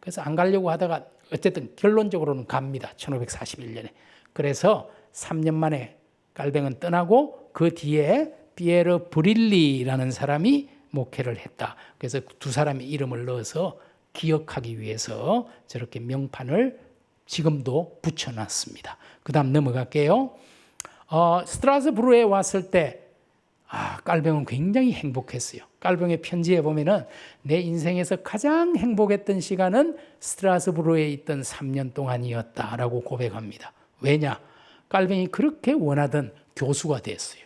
그래서 안 가려고 하다가 어쨌든 결론적으로는 갑니다. 1541년에. 그래서 3년 만에 깔뱅은 떠나고 그 뒤에 피에르 브릴리라는 사람이 목회를 했다. 그래서 두 사람의 이름을 넣어서 기억하기 위해서 저렇게 명판을 지금도 붙여놨습니다. 그 다음 넘어갈게요. 스트라스부르에 왔을 때 깔뱅은 굉장히 행복했어요. 깔뱅의 편지에 보면은 내 인생에서 가장 행복했던 시간은 스트라스부르에 있던 3년 동안이었다라고 고백합니다. 왜냐? 깔뱅이 그렇게 원하던 교수가 됐어요.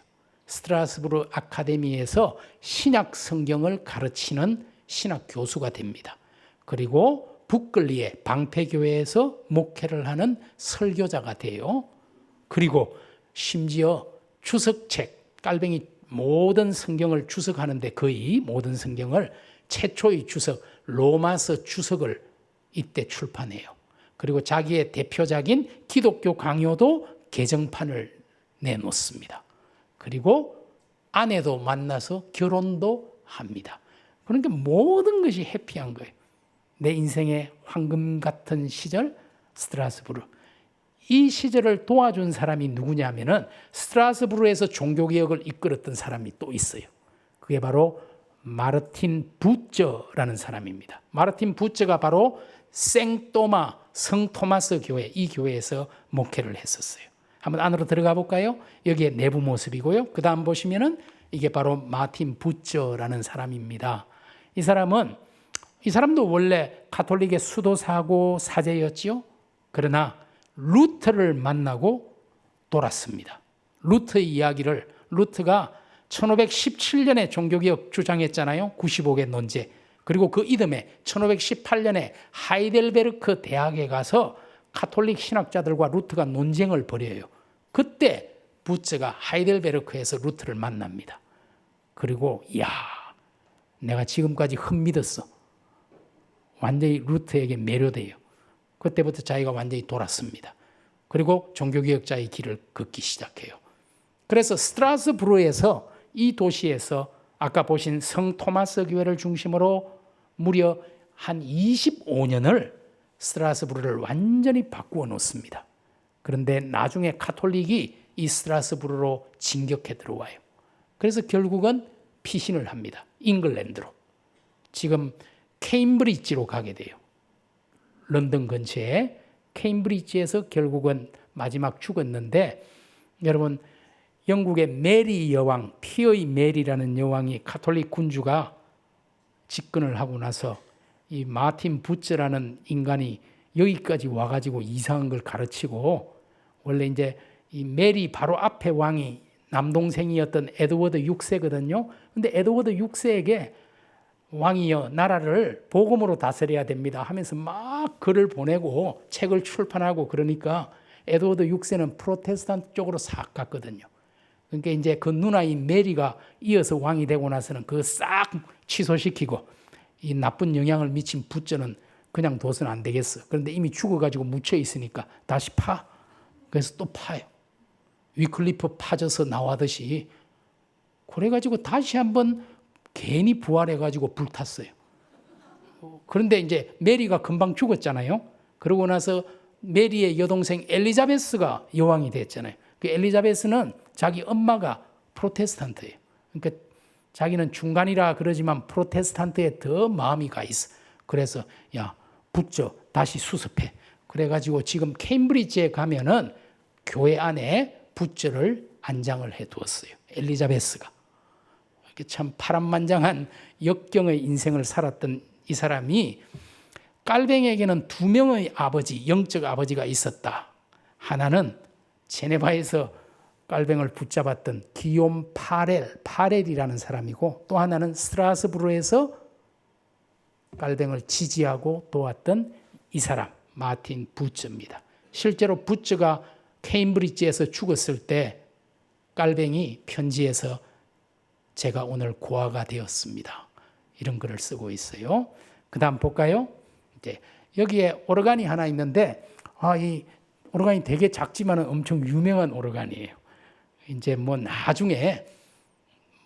스트라스부르 아카데미에서 신약 성경을 가르치는 신학 교수가 됩니다. 그리고 북글리의 방패교회에서 목회를 하는 설교자가 돼요. 그리고 심지어 주석책, 깔뱅이 모든 성경을 주석하는데 거의 모든 성경을 최초의 주석, 로마서 주석을 이때 출판해요. 그리고 자기의 대표작인 기독교 강요도 개정판을 내놓습니다. 그리고 아내도 만나서 결혼도 합니다. 그러니까 모든 것이 해피한 거예요. 내 인생의 황금 같은 시절, 스트라스부르. 이 시절을 도와준 사람이 누구냐면은 스트라스부르에서 종교개혁을 이끌었던 사람이 또 있어요. 그게 바로 마르틴 부처라는 사람입니다. 마르틴 부처가 바로 생토마, 성토마스 교회, 이 교회에서 목회를 했었어요. 한번 안으로 들어가 볼까요? 여기에 내부 모습이고요. 그 다음 보시면은 이게 바로 마틴 부처라는 사람입니다. 이 사람도 원래 가톨릭의 수도사고 사제였지요. 그러나 루터를 만나고 돌았습니다. 루터의 이야기를, 루터가 1517년에 종교개혁 주장했잖아요. 95개 논제. 그리고 그 이듬해 1518년에 하이델베르크 대학에 가서 가톨릭 신학자들과 루터가 논쟁을 벌여요. 그때 부처가 하이델베르크에서 루터를 만납니다. 그리고 내가 지금까지 흠믿었어. 완전히 루터에게 매료돼요. 그때부터 자기가 완전히 돌았습니다. 그리고 종교개혁자의 길을 걷기 시작해요. 그래서 스트라스부르에서, 이 도시에서 아까 보신 성토마스 교회를 중심으로 무려 한 25년을 스트라스부르를 완전히 바꾸어 놓습니다. 그런데 나중에 가톨릭이 이 스트라스부르로 진격해 들어와요. 그래서 결국은 피신을 합니다. 잉글랜드로. 지금 케임브리지로 가게 돼요. 런던 근처에 케임브리지에서 결국은 마지막 죽었는데, 여러분 영국의 메리 여왕, 피의 메리라는 여왕이 가톨릭 군주가 집권을 하고 나서 이 마틴 부처라는 인간이 여기까지 와가지고 이상한 걸 가르치고, 원래 이제 이 메리 바로 앞에 왕이 남동생이었던 에드워드 6세거든요. 근데 에드워드 6세에게 왕이여 나라를 복음으로 다스려야 됩니다 하면서 막 글을 보내고 책을 출판하고, 그러니까 에드워드 6세는 프로테스탄트 쪽으로 싹 갔거든요. 그러니까 이제 그 누나인 메리가 이어서 왕이 되고 나서는 그거 싹 취소시키고, 이 나쁜 영향을 미친 부처는 그냥 둬서는 안 되겠어. 그런데 이미 죽어가지고 묻혀 있으니까 다시 파. 그래서 또 파요. 위클리프 파져서 나와듯이. 그래가지고 다시 한번 괜히 부활해가지고 불탔어요. 그런데 이제 메리가 금방 죽었잖아요. 그러고 나서 메리의 여동생 엘리자베스가 여왕이 됐잖아요. 그 엘리자베스는 자기 엄마가 프로테스탄트예요. 그러니까 자기는 중간이라 그러지만 프로테스탄트에 더 마음이 가 있어. 그래서 부처 다시 수습해. 그래가지고 지금 케임브리지에 가면은 교회 안에 부처를 안장을 해두었어요. 엘리자베스가. 참 파란만장한 역경의 인생을 살았던 이 사람이, 깔뱅에게는 두 명의 아버지, 영적 아버지가 있었다. 하나는 제네바에서 깔뱅을 붙잡았던 기욤 파렐이라는 사람이고, 또 하나는 스트라스부르에서 깔뱅을 지지하고 도왔던 이 사람, 마틴 부처입니다. 실제로 부처가 케임브리지에서 죽었을 때 깔뱅이 편지에서 제가 오늘 고아가 되었습니다, 이런 글을 쓰고 있어요. 그 다음 볼까요? 이제 여기에 오르간이 하나 있는데, 이 오르간이 되게 작지만 엄청 유명한 오르간이에요. 이제 나중에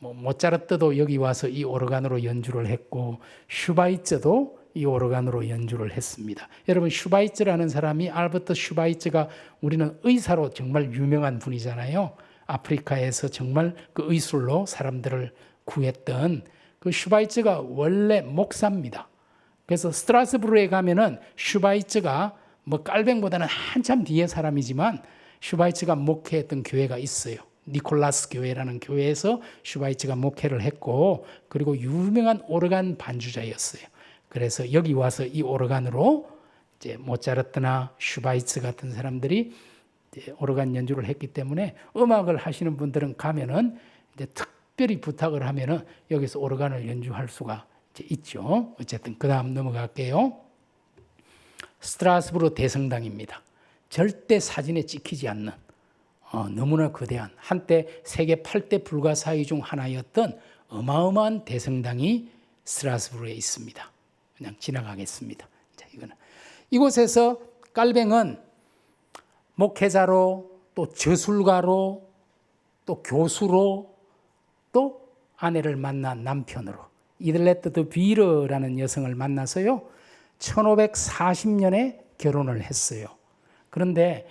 모차르트도 여기 와서 이 오르간으로 연주를 했고, 슈바이처도 이 오르간으로 연주를 했습니다. 여러분, 슈바이처라는 사람이, 알버트 슈바이처가 우리는 의사로 정말 유명한 분이잖아요. 아프리카에서 정말 그 의술로 사람들을 구했던 그 슈바이처가 원래 목사입니다. 그래서 스트라스부르에 가면은 슈바이처가 깔뱅보다는 한참 뒤에 사람이지만 슈바이처가 목회했던 교회가 있어요. 니콜라스 교회라는 교회에서 슈바이처가 목회를 했고, 그리고 유명한 오르간 반주자였어요. 그래서 여기 와서 이 오르간으로 이제 모차르트나 슈바이처 같은 사람들이 이제 오르간 연주를 했기 때문에, 음악을 하시는 분들은 가면은 이제 특별히 부탁을 하면은 여기서 오르간을 연주할 수가 이제 있죠. 어쨌든 그 다음 넘어갈게요. 스트라스부르 대성당입니다. 절대 사진에 찍히지 않는 너무나 거대한 한때 세계 8대 불가사의 중 하나였던 어마어마한 대성당이 스트라스부르에 있습니다. 그냥 지나가겠습니다. 자, 이곳에서 깔뱅은 목회자로 또 저술가로 또 교수로 또 아내를 만난 남편으로 이들레트 드 비르라는 여성을 만나서요 1540년에 결혼을 했어요. 그런데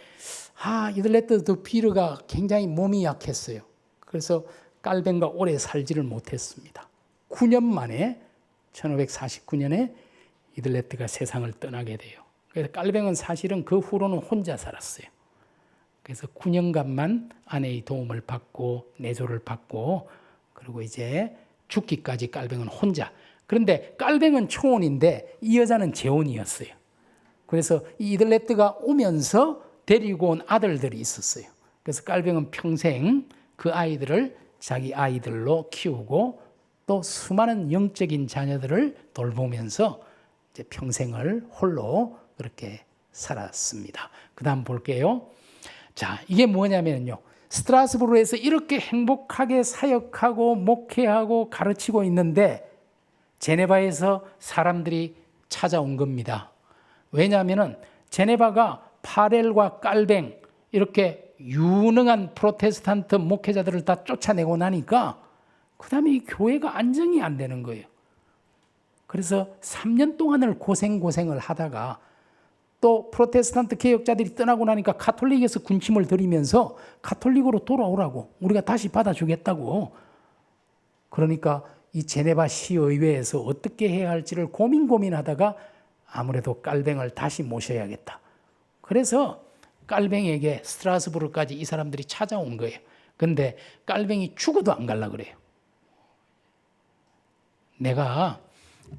이들레트 드 비르가 굉장히 몸이 약했어요. 그래서 깔뱅과 오래 살지를 못했습니다. 9년 만에 1549년에 이들레트가 세상을 떠나게 돼요. 그래서 깔뱅은 사실은 그 후로는 혼자 살았어요. 그래서 9년간만 아내의 도움을 받고 내조를 받고 그리고 이제 죽기까지 깔뱅은 혼자. 그런데 깔뱅은 초혼인데 이 여자는 재혼이었어요. 그래서 이 이들레트가 오면서 데리고 온 아들들이 있었어요. 그래서 깔뱅은 평생 그 아이들을 자기 아이들로 키우고 또 수많은 영적인 자녀들을 돌보면서 이제 평생을 홀로 그렇게 살았습니다. 그 다음 볼게요. 자, 이게 뭐냐면요. 스트라스부르에서 이렇게 행복하게 사역하고 목회하고 가르치고 있는데 제네바에서 사람들이 찾아온 겁니다. 왜냐하면 제네바가 파렐과 깔뱅 이렇게 유능한 프로테스탄트 목회자들을 다 쫓아내고 나니까 그 다음에 이 교회가 안정이 안 되는 거예요. 그래서 3년 동안을 고생을 하다가 또 프로테스탄트 개혁자들이 떠나고 나니까 가톨릭에서 군침을 들이면서 가톨릭으로 돌아오라고 우리가 다시 받아주겠다고. 그러니까 이 제네바 시의회에서 어떻게 해야 할지를 고민하다가 아무래도 깔뱅을 다시 모셔야겠다. 그래서 깔뱅에게 스트라스부르까지 이 사람들이 찾아온 거예요. 근데 깔뱅이 죽어도 안 갈라 그래요. 내가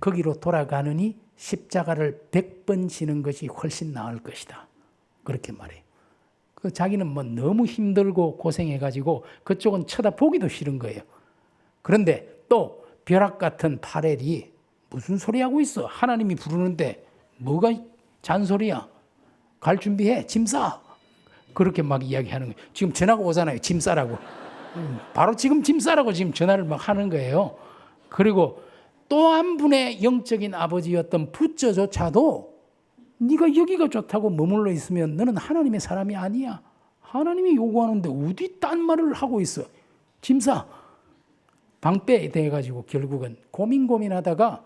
거기로 돌아가느니 십자가를 100번 지는 것이 훨씬 나을 것이다. 그렇게 말해요. 자기는 뭐 너무 힘들고 고생해가지고 그쪽은 쳐다보기도 싫은 거예요. 그런데 또 벼락 같은 파렐이 무슨 소리 하고 있어? 하나님이 부르는데 뭐가 잔소리야? 갈 준비해. 짐 싸. 그렇게 막 이야기하는 거예요. 지금 전화가 오잖아요. 짐 싸라고. 바로 지금 짐 싸라고 지금 전화를 막 하는 거예요. 그리고 또 한 분의 영적인 아버지였던 붓저조차도 네가 여기가 좋다고 머물러 있으면 너는 하나님의 사람이 아니야. 하나님이 요구하는데 어디 딴 말을 하고 있어. 짐 싸. 방패에 대해가지고 결국은 고민하다가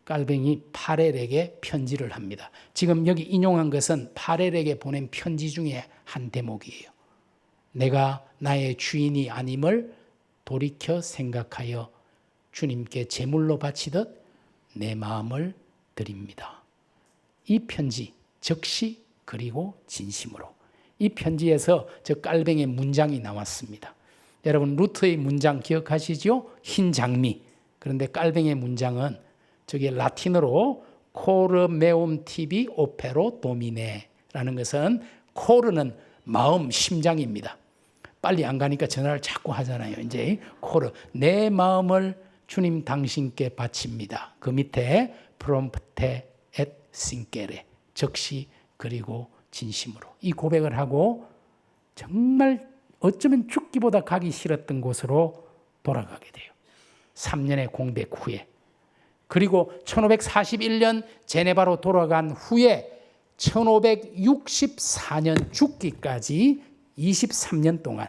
깔뱅이 파렐에게 편지를 합니다. 지금 여기 인용한 것은 파렐에게 보낸 편지 중에 한 대목이에요. 내가 나의 주인이 아님을 돌이켜 생각하여 주님께 제물로 바치듯 내 마음을 드립니다. 이 편지 적시 그리고 진심으로. 이 편지에서 저 깔뱅의 문장이 나왔습니다. 여러분 루트의 문장 기억하시죠? 흰 장미. 그런데 깔뱅의 문장은 저기 라틴어로 코르 메움 티비 오페로 도미네라는 것은 코르는 마음, 심장입니다. 빨리 안 가니까 전화를 자꾸 하잖아요. 이제 코르 내 마음을 주님 당신께 바칩니다. 그 밑에 프롬프테 앳 싱케레 적시 그리고 진심으로 이 고백을 하고 정말 어쩌면 죽기보다 가기 싫었던 곳으로 돌아가게 돼요. 3년의 공백 후에. 그리고 1541년 제네바로 돌아간 후에 1564년 죽기까지 23년 동안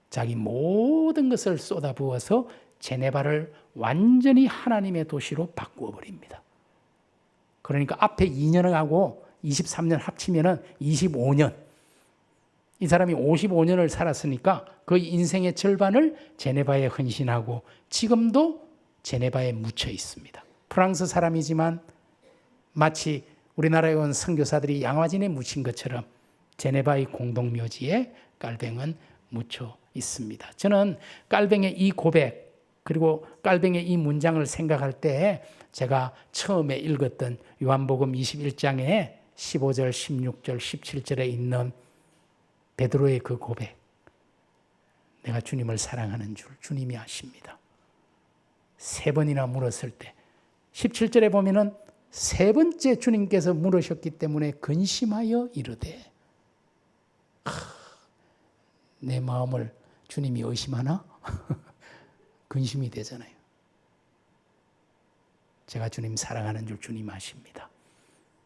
자기 모든 것을 쏟아부어서 제네바를 완전히 하나님의 도시로 바꾸어 버립니다. 그러니까 앞에 2년하고 23년 합치면 25년. 이 사람이 55년을 살았으니까 그 인생의 절반을 제네바에 헌신하고 지금도 제네바에 묻혀 있습니다. 프랑스 사람이지만 마치 우리나라에 온 선교사들이 양화진에 묻힌 것처럼 제네바의 공동묘지에 깔뱅은 묻혀 있습니다. 저는 깔뱅의 이 고백 그리고 깔뱅의 이 문장을 생각할 때 제가 처음에 읽었던 요한복음 21장에 15절, 16절, 17절에 있는 베드로의 그 고백. 내가 주님을 사랑하는 줄 주님이 아십니다. 3번이나 물었을 때 17절에 보면은 세 번째 주님께서 물으셨기 때문에 근심하여 이르되, 내 마음을 주님이 의심하나? 근심이 되잖아요. 제가 주님 사랑하는 줄 주님 아십니다.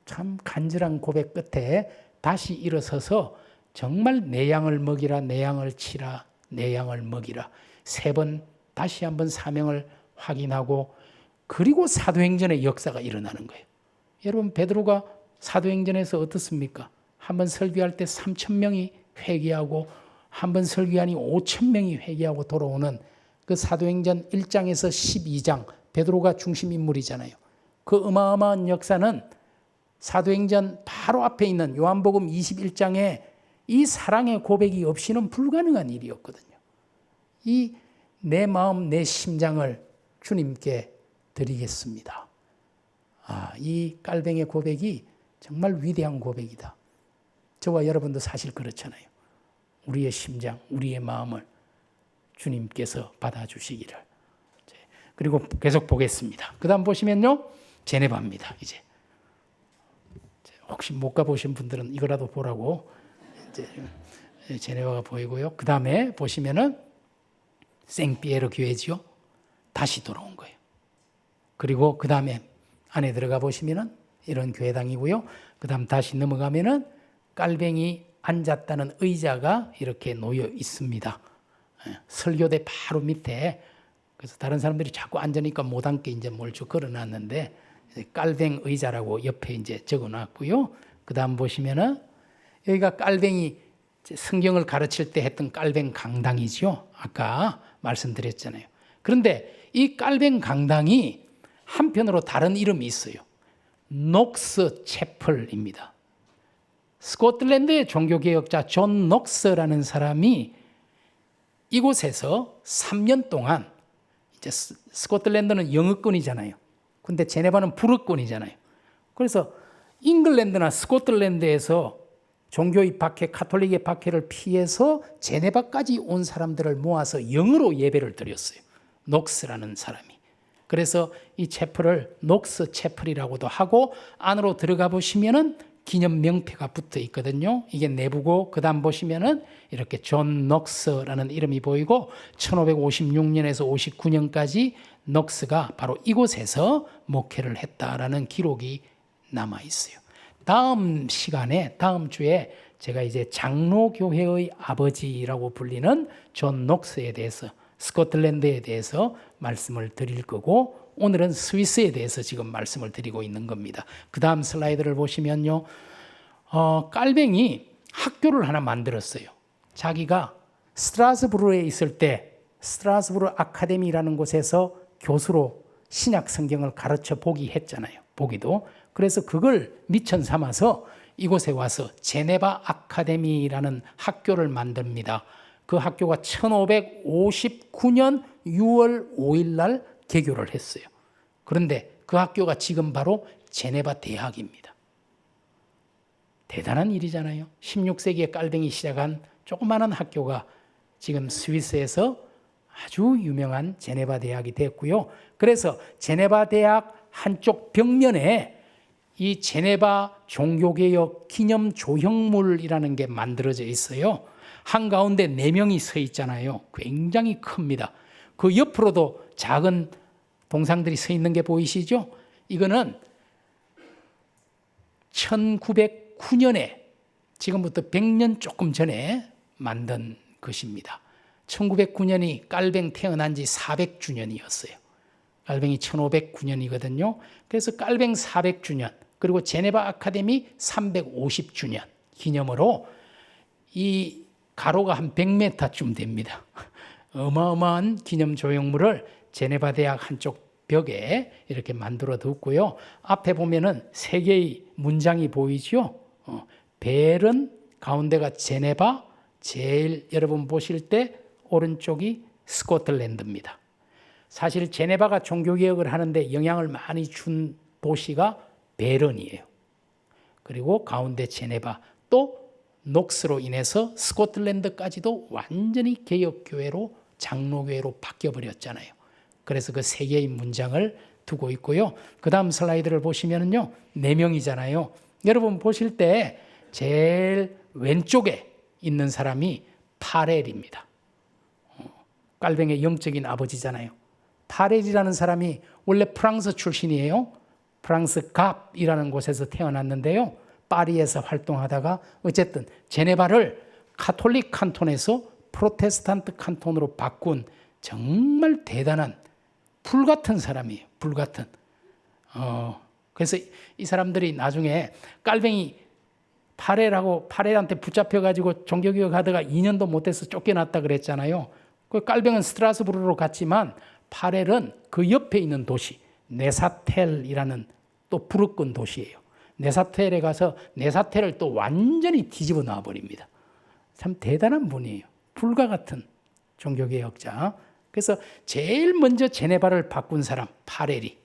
참 간절한 고백 끝에 다시 일어서서 정말 내 양을 먹이라, 내 양을 치라, 내 양을 먹이라, 세 번 다시 한번 사명을 확인하고, 그리고 사도행전의 역사가 일어나는 거예요. 여러분, 베드로가 사도행전에서 어떻습니까? 한번 설교할 때 3,000명이 회개하고, 한번 설교하니 5,000명이 회개하고 돌아오는 그 사도행전 1장에서 12장, 베드로가 중심 인물이잖아요. 그 어마어마한 역사는 사도행전 바로 앞에 있는 요한복음 21장에 이 사랑의 고백이 없이는 불가능한 일이었거든요. 이 내 마음, 내 심장을 주님께 드리겠습니다. 이 깔뱅의 고백이 정말 위대한 고백이다. 저와 여러분도 사실 그렇잖아요. 우리의 심장, 우리의 마음을 주님께서 받아주시기를. 그리고 계속 보겠습니다. 그 다음 보시면요, 제네바입니다. 이제 혹시 못 가보신 분들은 이거라도 보라고 이제 제네바가 보이고요. 그 다음에 보시면은 생피에르 교회지요. 다시 돌아온 거예요. 그리고 그 다음에 안에 들어가 보시면은 이런 교회당이고요. 그 다음 다시 넘어가면은 깔뱅이 앉았다는 의자가 이렇게 놓여 있습니다. 설교대 바로 밑에. 그래서 다른 사람들이 자꾸 앉으니까 못 앉게 이제 몰주 걸어놨는데, 깔뱅 의자라고 옆에 이제 적어놨고요. 그 다음 보시면은 여기가 깔뱅이 성경을 가르칠 때 했던 깔뱅 강당이죠. 아까 말씀드렸잖아요. 그런데 이 깔뱅 강당이 한편으로 다른 이름이 있어요. 녹스 채플입니다. 스코틀랜드의 종교개혁자 존 녹스라는 사람이 이곳에서 3년 동안, 이제 스코틀랜드는 영어권이잖아요. 근데 제네바는 불어권이잖아요. 그래서 잉글랜드나 스코틀랜드에서 종교의 박해, 카톨릭의 박해를 피해서 제네바까지 온 사람들을 모아서 영어로 예배를 드렸어요. 녹스라는 사람이. 그래서 이 채플을 녹스 채플이라고도 하고, 안으로 들어가 보시면은 기념 명패가 붙어 있거든요. 이게 내부고, 그 다음 보시면은 이렇게 존 녹스라는 이름이 보이고, 1556년에서 59년까지 녹스가 바로 이곳에서 목회를 했다라는 기록이 남아 있어요. 다음 시간에, 다음 주에 제가 이제 장로교회의 아버지라고 불리는 존 녹스에 대해서, 스코틀랜드에 대해서 말씀을 드릴 거고, 오늘은 스위스에 대해서 지금 말씀을 드리고 있는 겁니다. 그 다음 슬라이드를 보시면요, 깔뱅이 학교를 하나 만들었어요. 자기가 스트라스부르에 있을 때 스트라스부르 아카데미라는 곳에서 교수로 신약 성경을 가르쳐 보기 했잖아요. 보기도. 그래서 그걸 미천 삼아서 이곳에 와서 제네바 아카데미라는 학교를 만듭니다. 그 학교가 1559년 6월 5일 날 개교를 했어요. 그런데 그 학교가 지금 바로 제네바 대학입니다. 대단한 일이잖아요. 16세기에 깔뱅이 시작한 조그마한 학교가 지금 스위스에서 아주 유명한 제네바 대학이 됐고요. 그래서 제네바 대학 한쪽 벽면에 이 제네바 종교개혁 기념 조형물이라는 게 만들어져 있어요. 한가운데 4명이 서 있잖아요. 굉장히 큽니다. 그 옆으로도 작은 동상들이 서 있는 게 보이시죠? 이거는 1909년에, 지금부터 100년 조금 전에 만든 것입니다. 1909년이 깔뱅 태어난 지 400주년이었어요. 깔뱅이 1509년이거든요. 그래서 깔뱅 400주년, 그리고 제네바 아카데미 350주년 기념으로 이 가로가 한 100m쯤 됩니다. 어마어마한 기념 조형물을 제네바 대학 한쪽 벽에 이렇게 만들어 뒀고요. 앞에 보면은 3개의 문장이 보이죠. 벨은 가운데가 제네바, 제일 여러분 보실 때 오른쪽이 스코틀랜드입니다. 사실 제네바가 종교개혁을 하는데 영향을 많이 준 도시가 벨런이에요. 그리고 가운데 제네바, 또 녹스로 인해서 스코틀랜드까지도 완전히 개혁교회로, 장로교회로 바뀌어버렸잖아요. 그래서 그 3개의 문장을 두고 있고요. 그 다음 슬라이드를 보시면은요, 4명이잖아요. 여러분 보실 때 제일 왼쪽에 있는 사람이 파렐입니다. 깔뱅의 영적인 아버지잖아요. 파렐이라는 사람이 원래 프랑스 출신이에요. 프랑스 갑이라는 곳에서 태어났는데요. 파리에서 활동하다가 어쨌든 제네바를 카톨릭 칸톤에서 프로테스탄트 칸톤으로 바꾼 정말 대단한 불같은 사람이에요. 불같은. 그래서 이 사람들이 나중에 깔뱅이 파렐한테 붙잡혀가지고 종교개혁 하다가 2년도 못해서 쫓겨났다 그랬잖아요. 그 깔뱅은 스트라스부르로 갔지만 파렐은 그 옆에 있는 도시 네사텔이라는 또 부르권 도시예요. 네사텔에 가서 네사텔을 또 완전히 뒤집어 놔버립니다. 참 대단한 분이에요. 불과 같은 종교개혁자. 그래서 제일 먼저 제네바를 바꾼 사람 파렐이,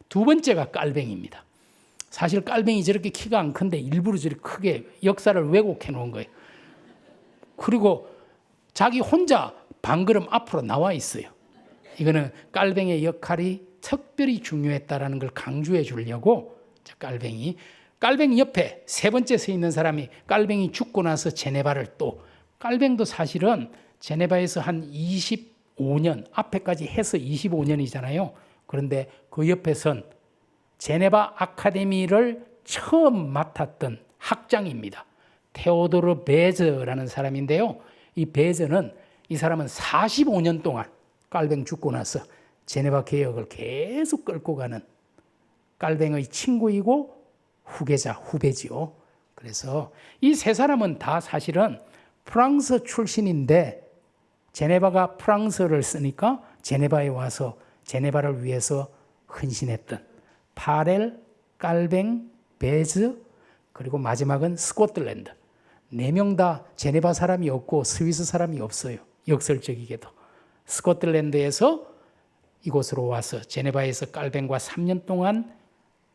두 번째가 깔뱅입니다. 사실 깔뱅이 저렇게 키가 안 큰데 일부러 저렇게 크게 역사를 왜곡해 놓은 거예요. 그리고 자기 혼자 반걸음 앞으로 나와 있어요. 이거는 깔뱅의 역할이 특별히 중요했다라는 걸 강조해 주려고 깔뱅이 옆에 세 번째 서 있는 사람이 깔뱅이 죽고 나서 제네바를 또, 깔뱅도 사실은 제네바에서 한 25년 앞에까지 해서 25년이잖아요. 그런데 그 옆에 선 제네바 아카데미를 처음 맡았던 학장입니다. 테오도르 베즈라는 사람인데요. 이 베즈는, 이 사람은 45년 동안 깔뱅 죽고 나서 제네바 개혁을 계속 끌고 가는 깔뱅의 친구이고 후배지요. 그래서 이 세 사람은 다 사실은 프랑스 출신인데 제네바가 프랑스를 쓰니까 제네바에 와서 제네바를 위해서 헌신했던 파렐, 깔뱅, 베즈, 그리고 마지막은 스코틀랜드. 4명 다 제네바 사람이 없고 스위스 사람이 없어요. 역설적이게도. 스코틀랜드에서 이곳으로 와서 제네바에서 깔뱅과 3년 동안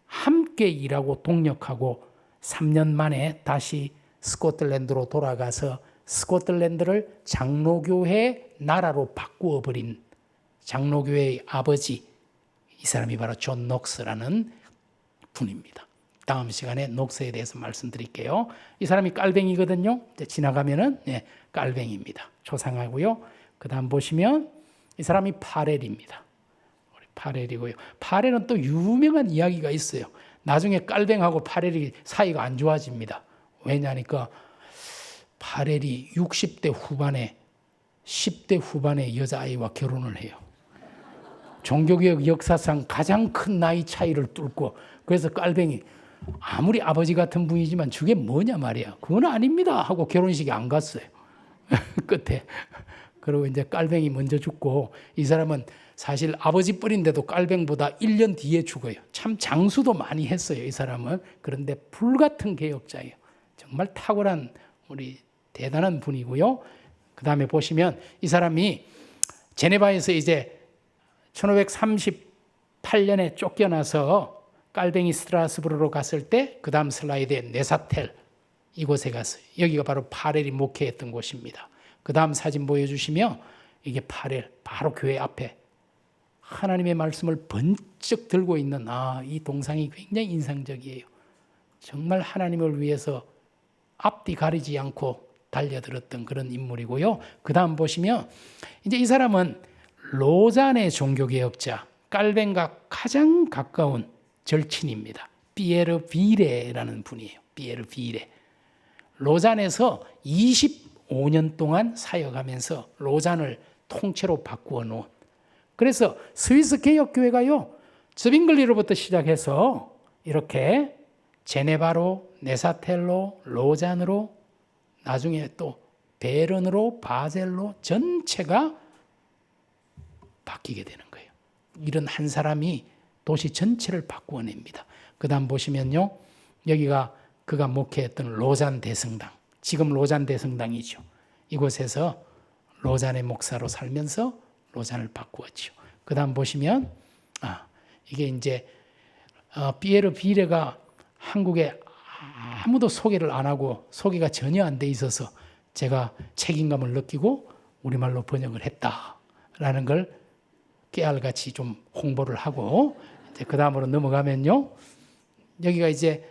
함께 일하고 동력하고 3년 만에 다시 스코틀랜드로 돌아가서 스코틀랜드를 장로교회 나라로 바꾸어 버린 장로교회의 아버지, 이 사람이 바로 존 녹스라는 분입니다. 다음 시간에 녹스에 대해서 말씀드릴게요. 이 사람이 깔뱅이거든요. 지나가면은 깔뱅이입니다. 초상하고요. 그 다음 보시면 이 사람이 파렐입니다. 파렐이고요. 파렐은 또 유명한 이야기가 있어요. 나중에 깔뱅하고 파렐이 사이가 안 좋아집니다. 왜냐니까 파렐이 60대 후반에 10대 후반의 여자아이와 결혼을 해요. 종교개혁 역사상 가장 큰 나이 차이를 뚫고, 그래서 깔뱅이 아무리 아버지 같은 분이지만 저게 뭐냐 말이야. 그건 아닙니다 하고 결혼식에 안 갔어요. 끝에. 그리고 이제 깔뱅이 먼저 죽고, 이 사람은 사실 아버지 뻘인데도 깔뱅보다 1년 뒤에 죽어요. 참 장수도 많이 했어요, 이 사람은. 그런데 불같은 개혁자예요. 정말 탁월한 우리 대단한 분이고요. 그 다음에 보시면 이 사람이 제네바에서 이제 1538년에 쫓겨나서 깔뱅이 스트라스부르로 갔을 때, 그 다음 슬라이드에 네사텔 이곳에 갔어요. 여기가 바로 파렐이 목회했던 곳입니다. 그 다음 사진 보여주시면 이게 파렐, 바로 교회 앞에 하나님의 말씀을 번쩍 들고 있는 이 동상이 굉장히 인상적이에요. 정말 하나님을 위해서 앞뒤 가리지 않고 달려들었던 그런 인물이고요. 그 다음 보시면 이제 이 사람은 로잔의 종교개혁자, 깔뱅과 가장 가까운 절친입니다. 피에르 비레라는 분이에요. 피에르 비레. 로잔에서 25년 동안 사역하면서 로잔을 통째로 바꾸어 놓은, 그래서 스위스 개혁교회가요, 즈빙글리로부터 시작해서 이렇게 제네바로, 네사텔로, 로잔으로, 나중에 또 베른으로, 바젤로 전체가 바뀌게 되는 거예요. 이런 한 사람이 도시 전체를 바꾸어냅니다. 그 다음 보시면요, 여기가 그가 목회했던 로잔 대성당, 지금 로잔 대성당이죠. 이곳에서 로잔의 목사로 살면서 로잔을 바꾸었죠. 그 다음 보시면 이게 이제 피에르 비레가 한국에 아무도 소개를 안 하고 소개가 전혀 안 돼 있어서 제가 책임감을 느끼고 우리말로 번역을 했다라는 걸 깨알같이 좀 홍보를 하고 그 다음으로 넘어가면요. 여기가 이제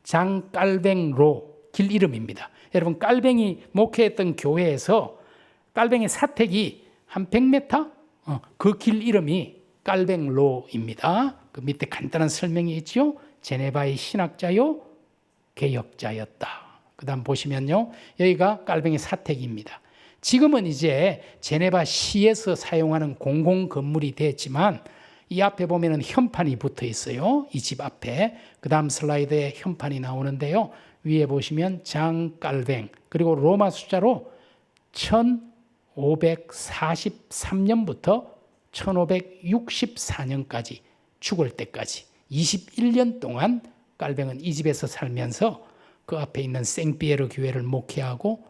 장깔뱅로 길 이름입니다. 여러분 깔뱅이 목회했던 교회에서 깔뱅이 사택이 한 100m? 그 길 이름이 깔뱅로입니다. 그 밑에 간단한 설명이 있죠. 제네바의 신학자요 개혁자였다. 그 다음 보시면요. 여기가 깔뱅이 사택입니다. 지금은 이제 제네바 시에서 사용하는 공공 건물이 됐지만 이 앞에 보면은 현판이 붙어 있어요. 이 집 앞에. 그 다음 슬라이드에 현판이 나오는데요. 위에 보시면 장깔뱅 그리고 로마 숫자로 1543년부터 1564년까지 죽을 때까지 21년 동안 깔뱅은 이 집에서 살면서 그 앞에 있는 생피에르 교회를 목회하고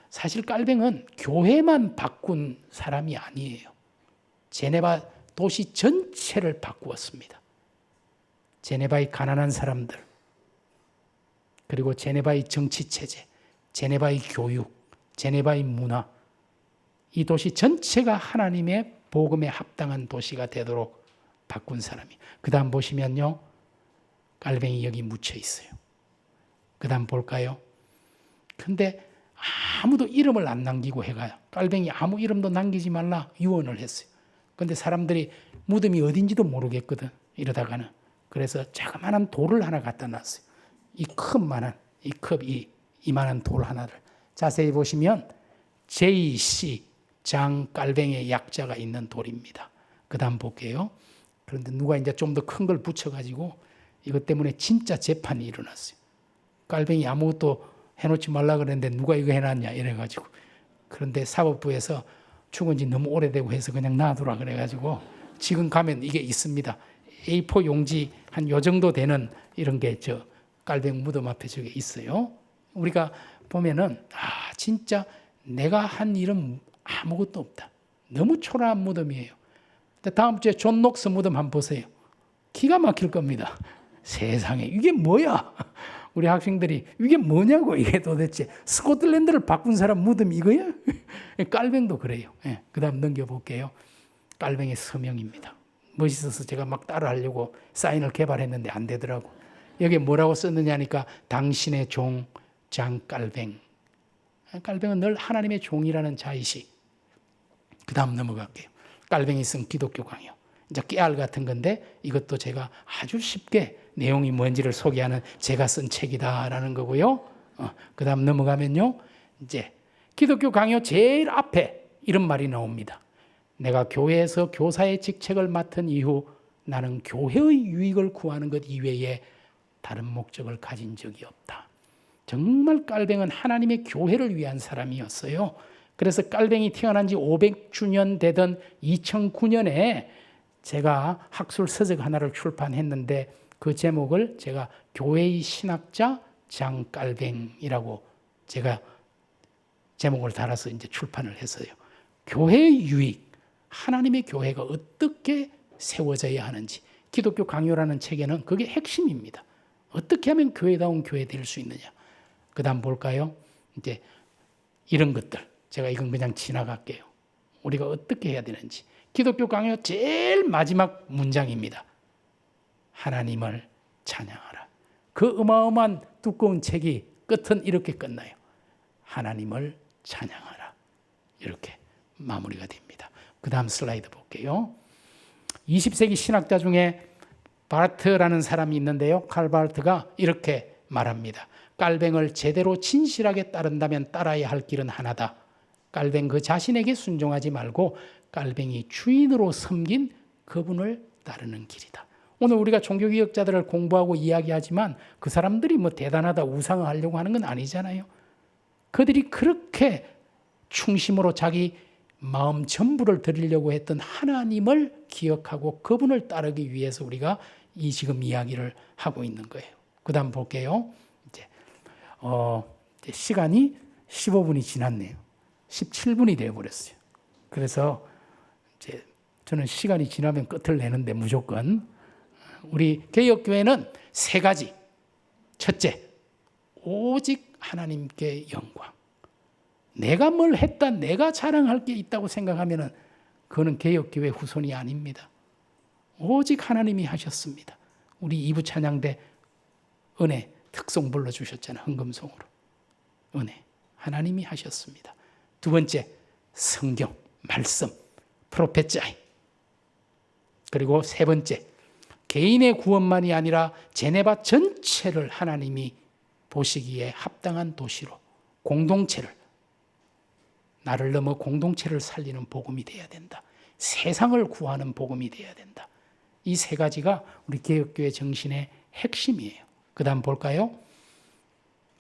사실 깔뱅은 교회만 바꾼 사람이 아니에요. 제네바 도시 전체를 바꾸었습니다. 제네바의 가난한 사람들, 그리고 제네바의 정치체제, 제네바의 교육, 제네바의 문화, 이 도시 전체가 하나님의 복음에 합당한 도시가 되도록 바꾼 사람이. 그 다음 보시면요. 깔뱅이 여기 묻혀 있어요. 그 다음 볼까요? 근데 아무도 이름을 안 남기고 해가요. 깔뱅이 아무 이름도 남기지 말라 유언을 했어요. 근데 사람들이 무덤이 어딘지도 모르겠거든. 이러다가는. 그래서 자그마한 돌을 하나 갖다 놨어요. 이만한 돌 하나를. 자세히 보시면 JC 장깔뱅이의 약자가 있는 돌입니다. 그 다음 볼게요. 그런데 누가 이제 좀 더 큰 걸 붙여가지고 이것 때문에 진짜 재판이 일어났어요. 깔뱅이 아무것도 해놓지 말라 그랬는데 누가 이거 해놨냐 이래가지고. 그런데 사법부에서 죽은 지 너무 오래되고 해서 그냥 놔두라 그래가지고 지금 가면 이게 있습니다. A4 용지 한 요 정도 되는 이런 게 저 깔뱅 무덤 앞에 저게 있어요. 우리가 보면은 진짜 내가 한 일은 아무것도 없다. 너무 초라한 무덤이에요. 다음 주에 존 녹스 무덤 한번 보세요. 기가 막힐 겁니다. 세상에 이게 뭐야? 우리 학생들이 이게 뭐냐고 이게 도대체 스코틀랜드를 바꾼 사람 무덤 이거야? 깔뱅도 그래요. 그 다음 넘겨볼게요. 깔뱅의 서명입니다. 멋있어서 제가 막 따라하려고 사인을 개발했는데 안 되더라고. 여기에 뭐라고 썼느냐니까 당신의 종 장깔뱅. 깔뱅은 늘 하나님의 종이라는 자의식. 그 다음 넘어갈게요. 깔뱅이 쓴 기독교 강요. 이제 깨알 같은 건데 이것도 제가 아주 쉽게 내용이 뭔지를 소개하는 제가 쓴 책이다라는 거고요. 그 다음 넘어가면요. 이제 기독교 강요 제일 앞에 이런 말이 나옵니다. 내가 교회에서 교사의 직책을 맡은 이후 나는 교회의 유익을 구하는 것 이외에 다른 목적을 가진 적이 없다. 정말 깔뱅은 하나님의 교회를 위한 사람이었어요. 그래서 깔뱅이 태어난 지 500주년 되던 2009년에 제가 학술 서적 하나를 출판했는데 그 제목을 제가 교회의 신학자 장깔뱅이라고 제가 제목을 달아서 이제 출판을 했어요. 교회의 유익, 하나님의 교회가 어떻게 세워져야 하는지 기독교 강요라는 책에는 그게 핵심입니다. 어떻게 하면 교회다운 교회 될 수 있느냐. 그 다음 볼까요? 이제 이런 것들. 제가 이건 그냥 지나갈게요. 우리가 어떻게 해야 되는지. 기독교 강요 제일 마지막 문장입니다. 하나님을 찬양하라. 그 어마어마한 두꺼운 책이 끝은 이렇게 끝나요. 하나님을 찬양하라. 이렇게 마무리가 됩니다. 그 다음 슬라이드 볼게요. 20세기 신학자 중에 바르트라는 사람이 있는데요. 칼 바르트가 이렇게 말합니다. 깔뱅을 제대로 진실하게 따른다면 따라야 할 길은 하나다. 깔뱅 그 자신에게 순종하지 말고 깔뱅이 주인으로 섬긴 그분을 따르는 길이다. 오늘 우리가 종교개혁자들을 공부하고 이야기하지만 그 사람들이 뭐 대단하다 우상화하려고 하는 건 아니잖아요. 그들이 그렇게 충심으로 자기 마음 전부를 드리려고 했던 하나님을 기억하고 그분을 따르기 위해서 우리가 이 지금 이야기를 하고 있는 거예요. 그 다음 볼게요. 이제 시간이 15분이 지났네요. 17분이 되어버렸어요. 그래서 이제 저는 시간이 지나면 끝을 내는데 무조건 우리 개혁교회는 세 가지. 첫째, 오직 하나님께 영광. 내가 뭘 했다, 내가 자랑할 게 있다고 생각하면 그거는 개혁교회 후손이 아닙니다. 오직 하나님이 하셨습니다. 우리 2부 찬양대 은혜 특송 불러주셨잖아요. 헌금송으로. 은혜 하나님이 하셨습니다. 두 번째 성경, 말씀, 프로페자이. 그리고 세 번째 개인의 구원만이 아니라 제네바 전체를 하나님이 보시기에 합당한 도시로 공동체를, 나를 넘어 공동체를 살리는 복음이 되어야 된다. 세상을 구하는 복음이 되어야 된다. 이 세 가지가 우리 개혁교회 정신의 핵심이에요. 그 다음 볼까요?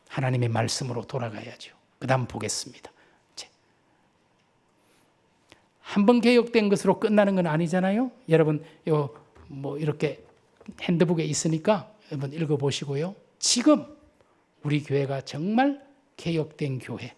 하나님의 말씀으로 돌아가야죠. 그 다음 보겠습니다. 한번 개혁된 것으로 끝나는 건 아니잖아요. 여러분 이렇게 핸드북에 있으니까 한번 읽어보시고요. 지금 우리 교회가 정말 개혁된 교회,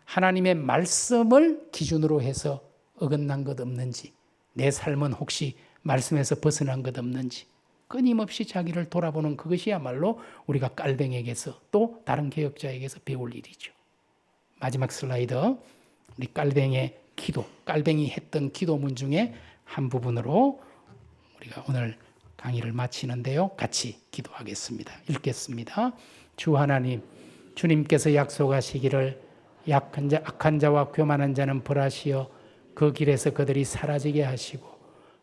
하나님의 말씀을 기준으로 해서 어긋난 것 없는지, 내 삶은 혹시 말씀에서 벗어난 것 없는지 끊임없이 자기를 돌아보는 그것이야말로 우리가 깔뱅에게서 또 다른 개혁자에게서 배울 일이죠. 마지막 슬라이드, 우리 깔뱅의 기도, 깔뱅이 했던 기도문 중에 한 부분으로 우리가 오늘 강의를 마치는데요. 같이 기도하겠습니다. 읽겠습니다. 주 하나님, 주님께서 약속하시기를 악한 자와 교만한 자는 벌하시어 그 길에서 그들이 사라지게 하시고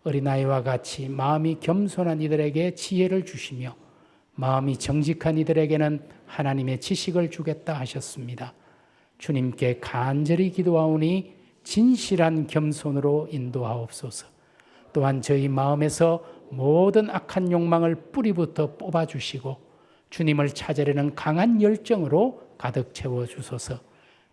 어린아이와 같이 마음이 겸손한 이들에게 지혜를 주시며 마음이 정직한 이들에게는 하나님의 지식을 주겠다 하셨습니다. 주님께 간절히 기도하오니 진실한 겸손으로 인도하옵소서. 또한 저희 마음에서 모든 악한 욕망을 뿌리부터 뽑아주시고 주님을 찾으려는 강한 열정으로 가득 채워주소서.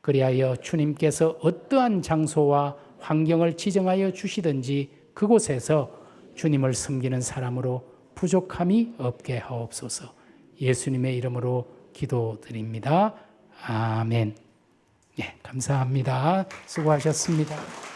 그리하여 주님께서 어떠한 장소와 환경을 지정하여 주시든지 그곳에서 주님을 섬기는 사람으로 부족함이 없게 하옵소서. 예수님의 이름으로 기도드립니다. 아멘. 네, 감사합니다. 수고하셨습니다.